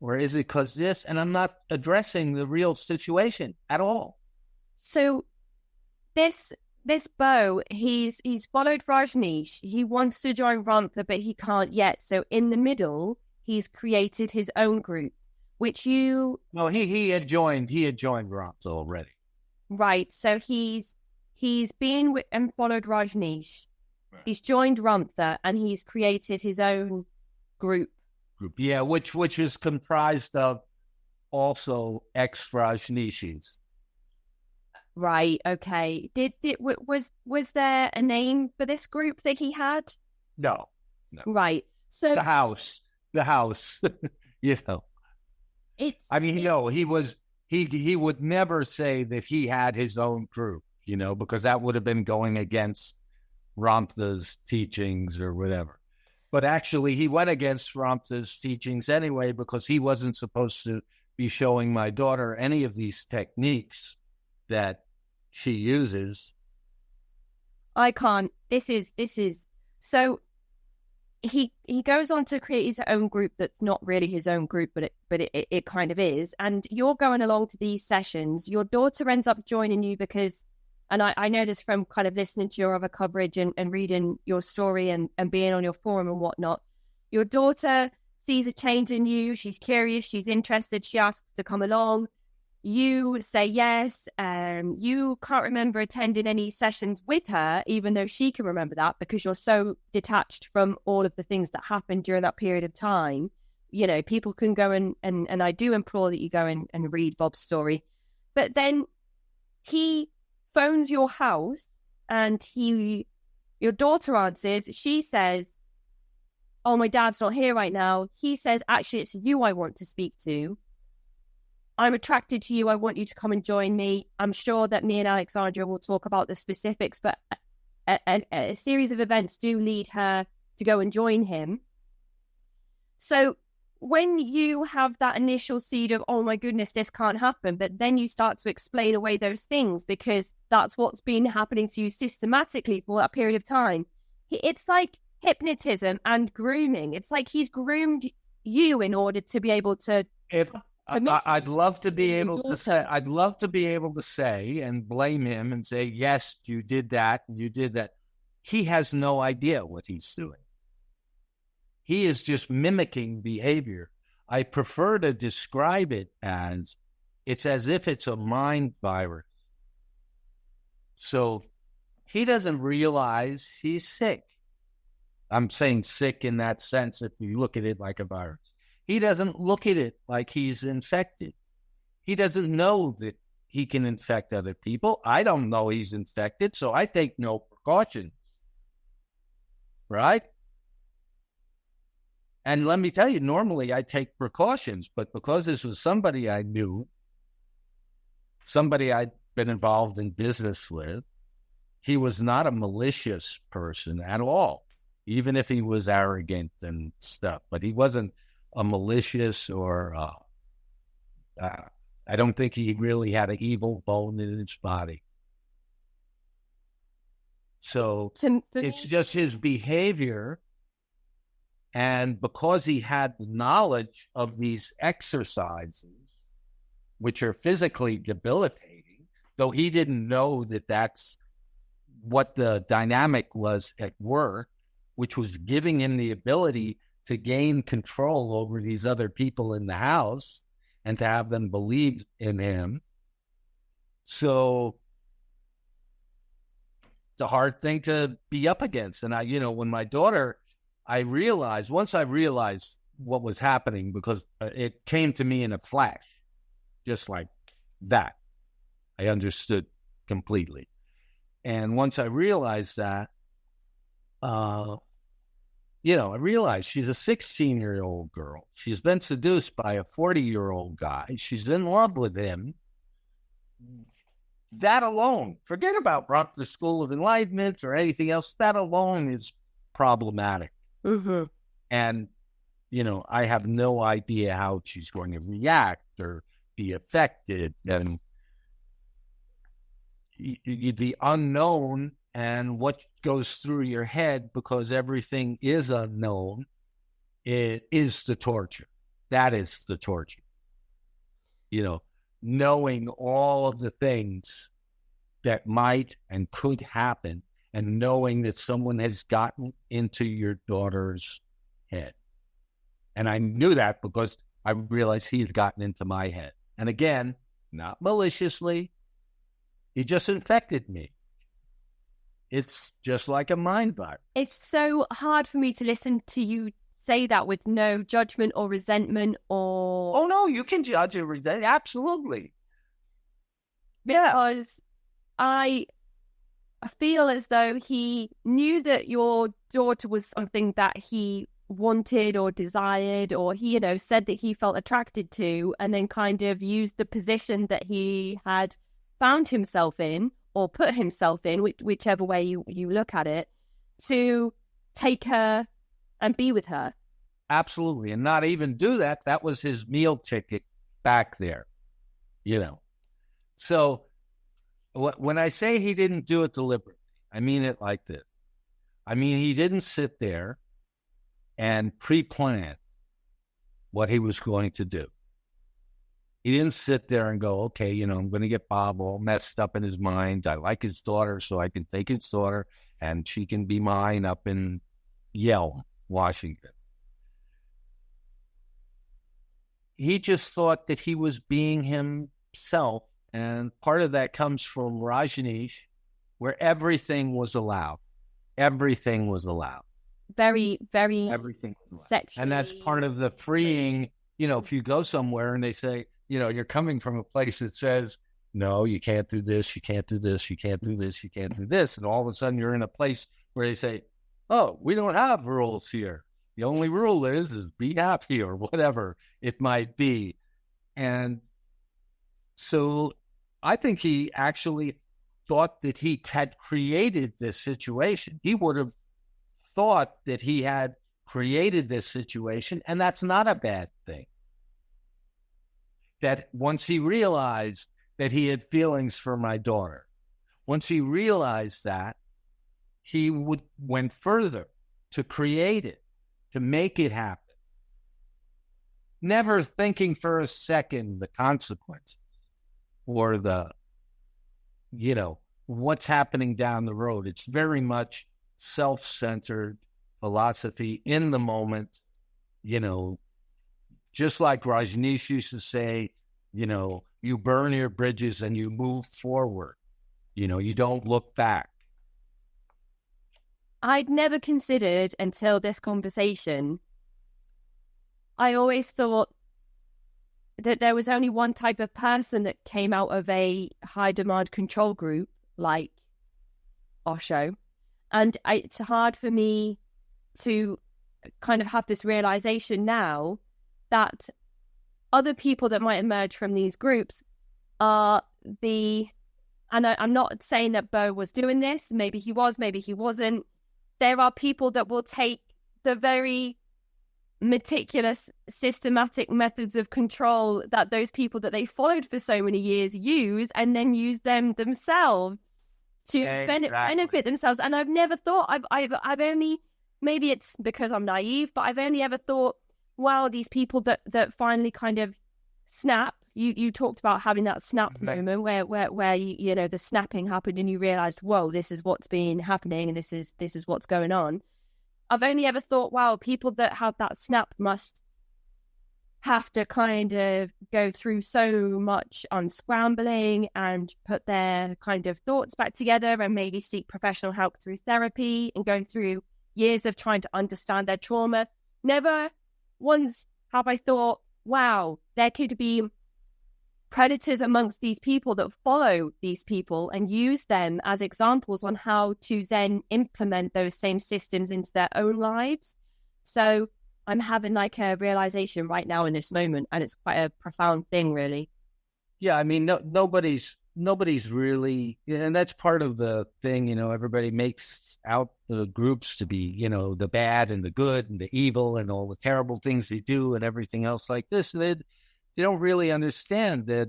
Or is it because this? And I'm not addressing the real situation at all. So this Bo, he's followed Rajneesh. He wants to join Ramtha, but he can't yet. So in the middle, he's created his own group, which you... No, he had joined Ramtha already. Right. So he's been with and followed Rajneesh. Right. He's joined Ramtha, and he's created his own group. Yeah, which is comprised of also ex-Rajneeshis. Right. Okay. Was there a name for this group that he had? No. Right. So the house. It's. I mean, he would never say that he had his own group, because that would have been going against Ramtha's teachings or whatever. But actually, he went against Ramtha's teachings anyway, because he wasn't supposed to be showing my daughter any of these techniques that she uses. I can't. This is so. He goes on to create his own group that's not really his own group, but it kind of is. And you're going along to these sessions. Your daughter ends up joining you because, and I know this from kind of listening to your other coverage and reading your story and being on your forum and whatnot. Your daughter sees a change in you. She's curious. She's interested. She asks to come along. You say yes. You can't remember attending any sessions with her, even though she can remember that, because you're so detached from all of the things that happened during that period of time. People can go and I do implore that you go and read Bob's story. But then he phones your house and your daughter answers. She says, oh, my dad's not here right now. He says, actually, it's you I want to speak to. I'm attracted to you. I want you to come and join me. I'm sure that me and Alexandra will talk about the specifics, but a series of events do lead her to go and join him. So when you have that initial seed of, oh my goodness, this can't happen, but then you start to explain away those things because that's what's been happening to you systematically for that period of time. It's like hypnotism and grooming. It's like he's groomed you in order to be able to... I'd love to be able to say and blame him and say, yes, you did that. You did that. He has no idea what he's doing. He is just mimicking behavior. I prefer to describe it as it's as if it's a mind virus. So he doesn't realize he's sick. I'm saying sick in that sense if you look at it like a virus. He doesn't look at it like he's infected. He doesn't know that he can infect other people. I don't know he's infected, so I take no precautions. Right? And let me tell you, normally I take precautions, but because this was somebody I knew, somebody I'd been involved in business with, he was not a malicious person at all, even if he was arrogant and stuff. But he wasn't a malicious or I don't think he really had an evil bone in his body. So it's just his behavior. And because he had the knowledge of these exercises, which are physically debilitating, though he didn't know that that's what the dynamic was at work, which was giving him the ability to gain control over these other people in the house and to have them believe in him. So it's a hard thing to be up against. And when my daughter, once I realized what was happening, because it came to me in a flash, just like that, I understood completely. And once I realized that, I realized she's a 16-year-old girl. She's been seduced by a 40-year-old guy. She's in love with him. That alone, forget about Ramtha School of Enlightenment or anything else, that alone is problematic. Mm-hmm. And, I have no idea how she's going to react or be affected. And the unknown and what goes through your head, because everything is unknown, it is the torture. That is the torture. Knowing all of the things that might and could happen, and knowing that someone has gotten into your daughter's head. And I knew that because I realized he had gotten into my head. And again, not maliciously, he just infected me. It's just like a mind virus. It's so hard for me to listen to you say that with no judgment or resentment or... Oh, no, you can judge and resent. Absolutely. Because I feel as though he knew that your daughter was something that he wanted or desired, or he, said that he felt attracted to, and then kind of used the position that he had found himself in or put himself in, whichever way you look at it, to take her and be with her. Absolutely. And not even do that. That was his meal ticket back there, So when I say he didn't do it deliberately, I mean it like this. I mean, he didn't sit there and pre-plan what he was going to do. He didn't sit there and go, okay, I'm going to get Bob all messed up in his mind. I like his daughter, so I can take his daughter and she can be mine up in Yale, Washington. He just thought that he was being himself. And part of that comes from Rajneesh, where everything was allowed. Everything was allowed. Very, very everything was allowed. Sexually. And that's part of the freeing, if you go somewhere and they say, you're coming from a place that says, no, you can't do this, you can't do this, you can't do this, you can't do this. And all of a sudden you're in a place where they say, oh, we don't have rules here. The only rule is be happy or whatever it might be. And so I think he actually thought that he had created this situation. He would have thought that he had created this situation, and that's not a bad thing. That once he realized that he had feelings for my daughter, once he realized that, he went further to create it, to make it happen. Never thinking for a second the consequences or the, what's happening down the road. It's very much self-centered philosophy in the moment, just like Rajneesh used to say, you burn your bridges and you move forward. You don't look back. I'd never considered until this conversation. I always thought that there was only one type of person that came out of a high demand control group like Osho. And it's hard for me to kind of have this realization now that other people that might emerge from these groups are and I'm not saying that Bo was doing this. Maybe he was, maybe he wasn't. There are people that will take the very meticulous, systematic methods of control that those people that they followed for so many years use, and then use them themselves to benefit themselves. And I've never thought, I've only, maybe it's because I'm naive, but I've only ever thought, wow, these people that finally kind of snap. You talked about having that snap moment where you know, the snapping happened and you realized, whoa, this is what's been happening and this is what's going on. I've only ever thought, wow, people that have that snap must have to kind of go through so much unscrambling and put their kind of thoughts back together and maybe seek professional help through therapy and going through years of trying to understand their trauma. Never once have I thought, wow, there could be predators amongst these people that follow these people and use them as examples on how to then implement those same systems into their own lives. So I'm having like a realization right now in this moment, and it's quite a profound thing, really. Yeah, I mean, nobody's really, and that's part of the thing, you know, everybody makes out the groups to be, you know, the bad and the good and the evil and all the terrible things they do and everything else like this. And they don't really understand that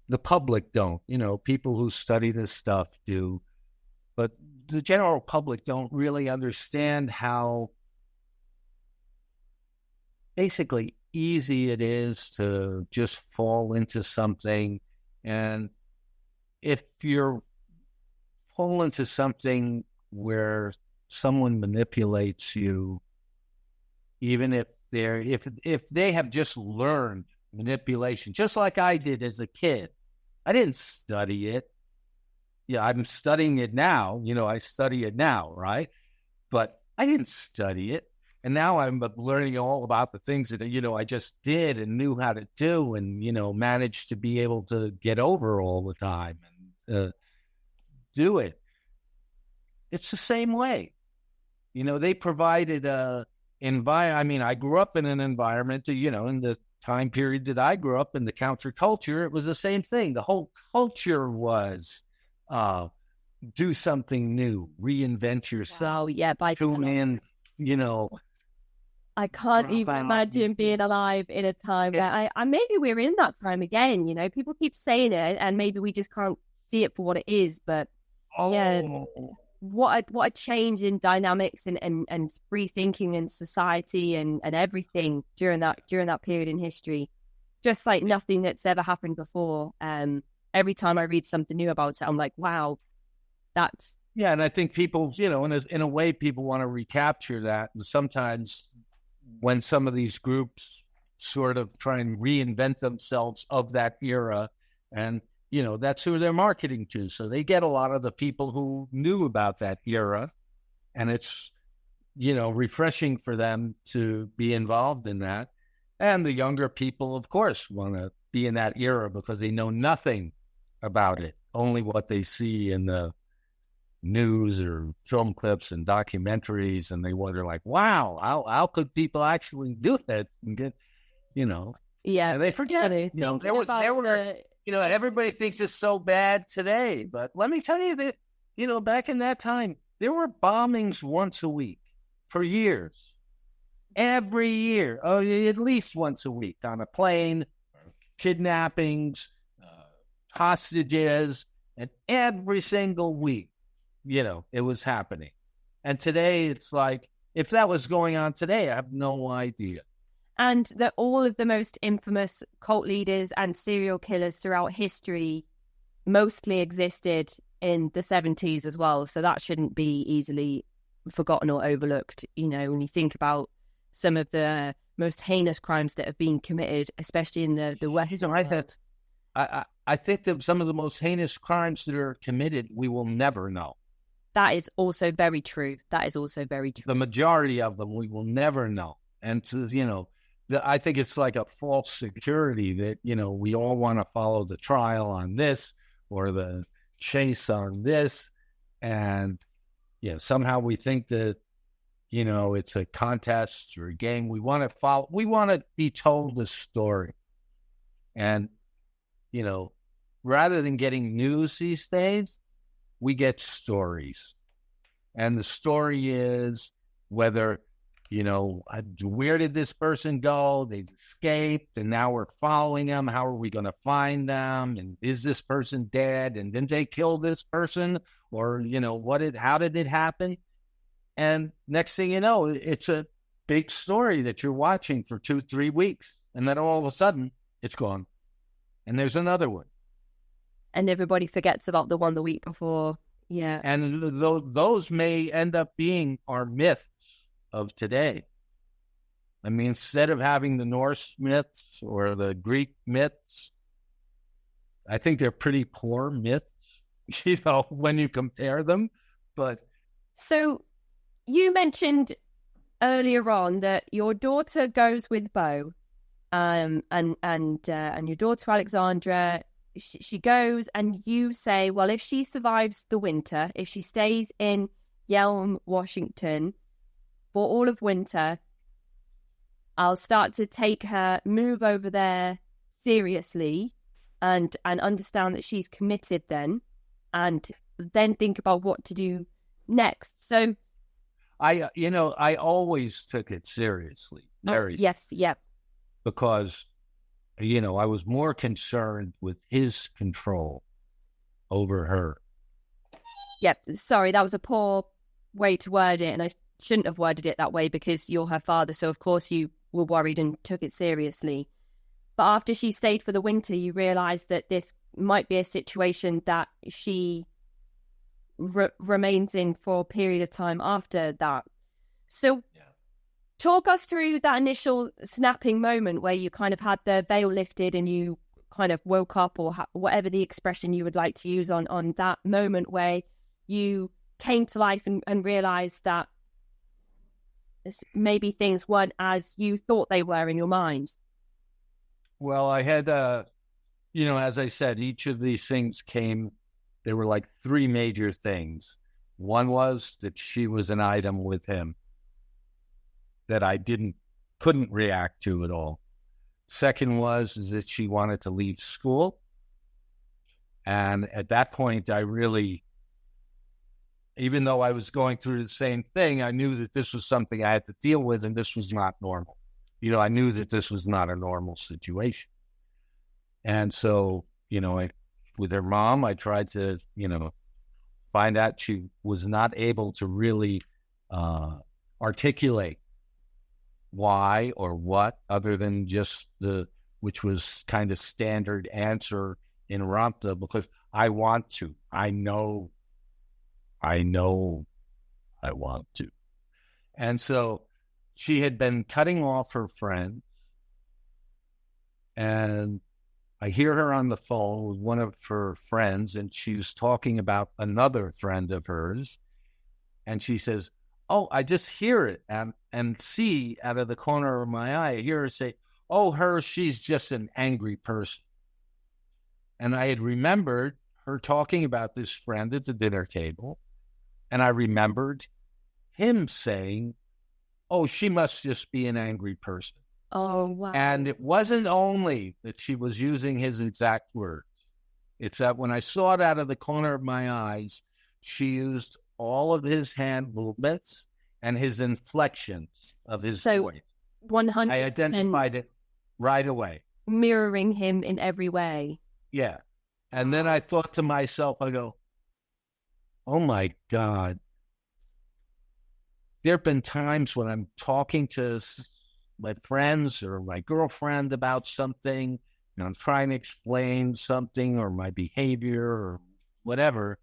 the public don't, you know, people who study this stuff do, but the general public don't really understand how basically easy it is to just fall into something. And if you're fall into something where someone manipulates you, even if they have just learned manipulation, just like I did as a kid. I didn't study it. Yeah, I'm studying it now. You know, I study it now, right? But I didn't study it. And now I'm learning all about the things that, you know, I just did and knew how to do and, you know, managed to be able to get over all the time and do it. It's the same way. You know, they provided I mean, I grew up in an environment, you know, in the time period that I grew up in, the counterculture, it was the same thing. The whole culture was do something new, reinvent yourself. Wow, yeah, tune in, you know. I can't even imagine being alive in a time where maybe we're in that time again, you know. People keep saying it and maybe we just can't see it for what it is, but yeah. What a change in dynamics and free thinking in society and everything during that period in history, just like nothing that's ever happened before. Every time I read something new about it, I'm like, wow, that's and I think people, you know, in a way, people want to recapture that, and sometimes when some of these groups sort of try and reinvent themselves of that era, and you know, that's who they're marketing to. So they get a lot of the people who knew about that era, and it's, you know, refreshing for them to be involved in that. And the younger people, of course, want to be in that era because they know nothing about it, only what they see in the news or film clips and documentaries. And they wonder like, wow, how could people actually do that and get, you know, and they forget, you know, they were you know, everybody thinks it's so bad today, but let me tell you that, you know, back in that time, there were bombings once a week for years. Every year, at least once a week on a plane, kidnappings, hostages, and every single week, you know, it was happening. And today it's like, if that was going on today, I have no idea. And that all of the most infamous cult leaders and serial killers throughout history mostly existed in the 70s as well. So that shouldn't be easily forgotten or overlooked. You know, when you think about some of the most heinous crimes that have been committed, especially in the West. I think that some of the most heinous crimes that are committed, we will never know. That is also very true. The majority of them, we will never know. And, you know, I think it's like a false security that, you know, we all want to follow the trial on this or the chase on this. And, you know, somehow we think that it's a contest or a game. We want to be told the story. And, rather than getting news these days, we get stories. And the story is whether, where did this person go? They escaped, and now we're following them. How are we going to find them? And is this person dead? And didn't they kill this person? Or, how did it happen? And next thing you know, it's a big story that you're watching for 2-3 weeks. And then all of a sudden, it's gone. And there's another one. And everybody forgets about the one the week before. Yeah. And those may end up being our myths of today. I mean, instead of having the Norse myths or the Greek myths, I think they're pretty poor myths, when you compare them. But so you mentioned earlier on that your daughter goes with Bo, and your daughter Alexandra, she goes, and you say, well, if she survives the winter, if she stays in Yelm, Washington for all of winter, I'll start to take her, move over there seriously, and understand that she's committed then, and then think about what to do next. So I always took it seriously. Yes, yeah. Because, I was more concerned with his control over her. Yep, sorry, that was a poor way to word it, and I shouldn't have worded it that way because you're her father, so of course you were worried and took it seriously. But after she stayed for the winter, you realised that this might be a situation that she remains in for a period of time after that. So talk us through that initial snapping moment where you kind of had the veil lifted and you kind of woke up, or whatever the expression you would like to use on that moment where you came to life and realised that maybe things weren't as you thought they were in your mind. Well, I had, as I said, each of these things there were like 3 major things. One was that she was an item with him that I couldn't react to at all. Second is that she wanted to leave school. And at that point, I really, even though I was going through the same thing, I knew that this was something I had to deal with, and this was not normal. I knew that this was not a normal situation. And so, with her mom, I tried to, find out. She was not able to really articulate why or what, other than just which was kind of standard answer in Ramtha, because I want to. I know I want to. And so she had been cutting off her friends, and I hear her on the phone with one of her friends, and she was talking about another friend of hers, and she says, oh, I just hear it and see out of the corner of my eye, I hear her say, oh, she's just an angry person. And I had remembered her talking about this friend at the dinner table, and I remembered him saying, oh, she must just be an angry person. Oh, wow. And it wasn't only that she was using his exact words. It's that when I saw it out of the corner of my eyes, she used all of his hand movements and his inflections of his voice. 100%. I identified it right away. Mirroring him in every way. Yeah. And then I thought to myself, I go, oh my God. There have been times when I'm talking to my friends or my girlfriend about something, and I'm trying to explain something or my behavior or whatever.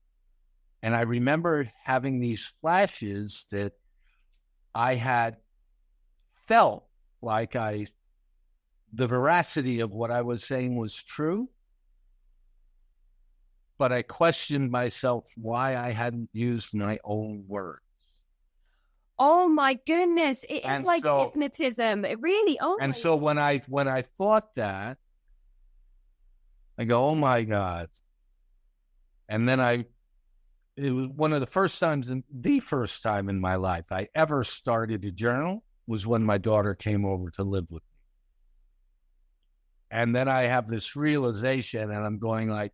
And I remember having these flashes that I had felt like the veracity of what I was saying was true, but I questioned myself why I hadn't used my own words. Oh my goodness. It is like hypnotism. It really, So when I thought that, I go, oh my God. And then I it was one of the first times, the first time in my life I ever started to journal was when my daughter came over to live with me. And then I have this realization, and I'm going like,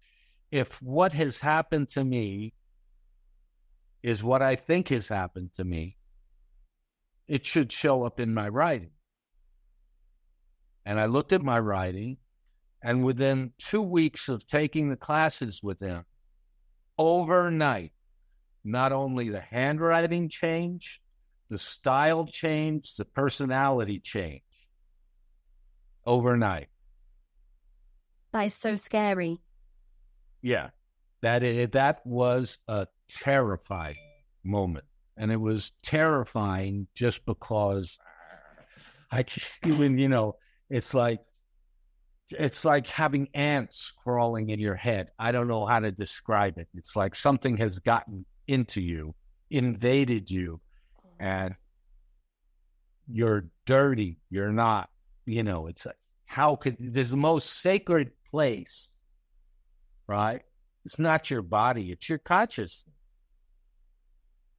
if what has happened to me is what I think has happened to me, it should show up in my writing. And I looked at my writing, and within 2 weeks of taking the classes with him, overnight, not only the handwriting changed, the style changed, the personality changed. Overnight. That is so scary. Yeah. That was a terrifying moment. And it was terrifying just because it's like having ants crawling in your head. I don't know how to describe it. It's like something has gotten into you, invaded you, and you're dirty. You're not, it's like, how could, this the most sacred place, right? It's not your body, it's your consciousness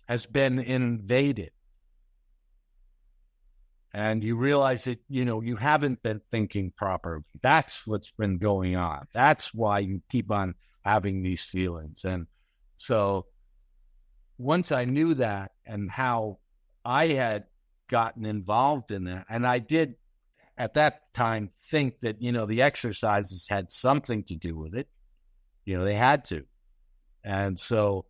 has been invaded. And you realize that, you haven't been thinking properly. That's what's been going on. That's why you keep on having these feelings. And so once I knew that and how I had gotten involved in that, and I did at that time think that, the exercises had something to do with it. They had to. And so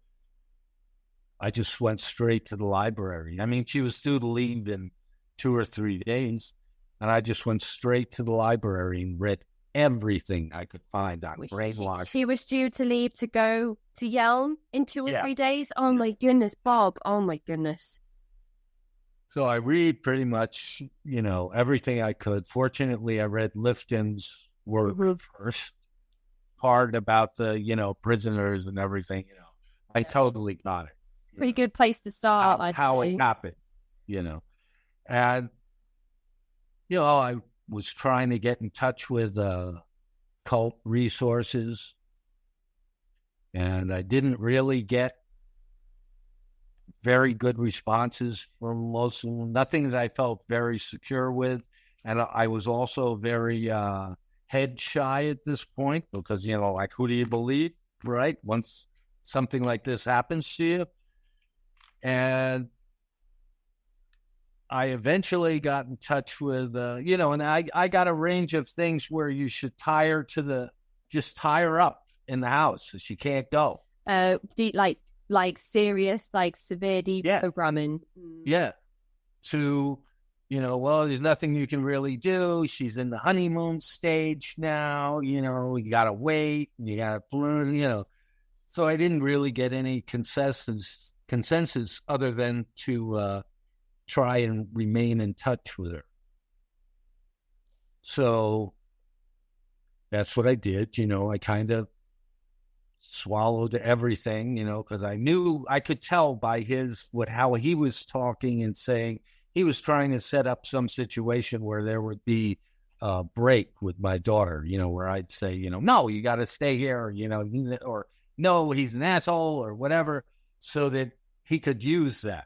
I just went straight to the library. I mean, she was due to leave in 2 or 3 days, and I just went straight to the library and read everything I could find on brainwash. She was due to leave to go to Yelm in 2 or 3 days? Oh, my goodness, Bob. Oh, my goodness. So I read pretty much, everything I could. Fortunately, I read Lifton's work first. Part about the, prisoners and everything, I totally got it. Pretty good place to start. How it happened, And, I was trying to get in touch with cult resources, and I didn't really get very good responses from most of them. Nothing that I felt very secure with. And I was also very head shy at this point because, like, who do you believe, right? Once something like this happens to you. And I eventually got in touch with, and I got a range of things where you should tie her her up in the house so she can't go. Like serious, like severe deprogramming. Yeah. To, well, there's nothing you can really do. She's in the honeymoon stage now, you got to wait, you got to, So I didn't really get any consensus other than to try and remain in touch with her. So that's what I did. I kind of swallowed everything, because I knew I could tell by how he was talking and saying he was trying to set up some situation where there would be a break with my daughter, where I'd say, no, you got to stay here, or no, he's an asshole or whatever, so that he could use that.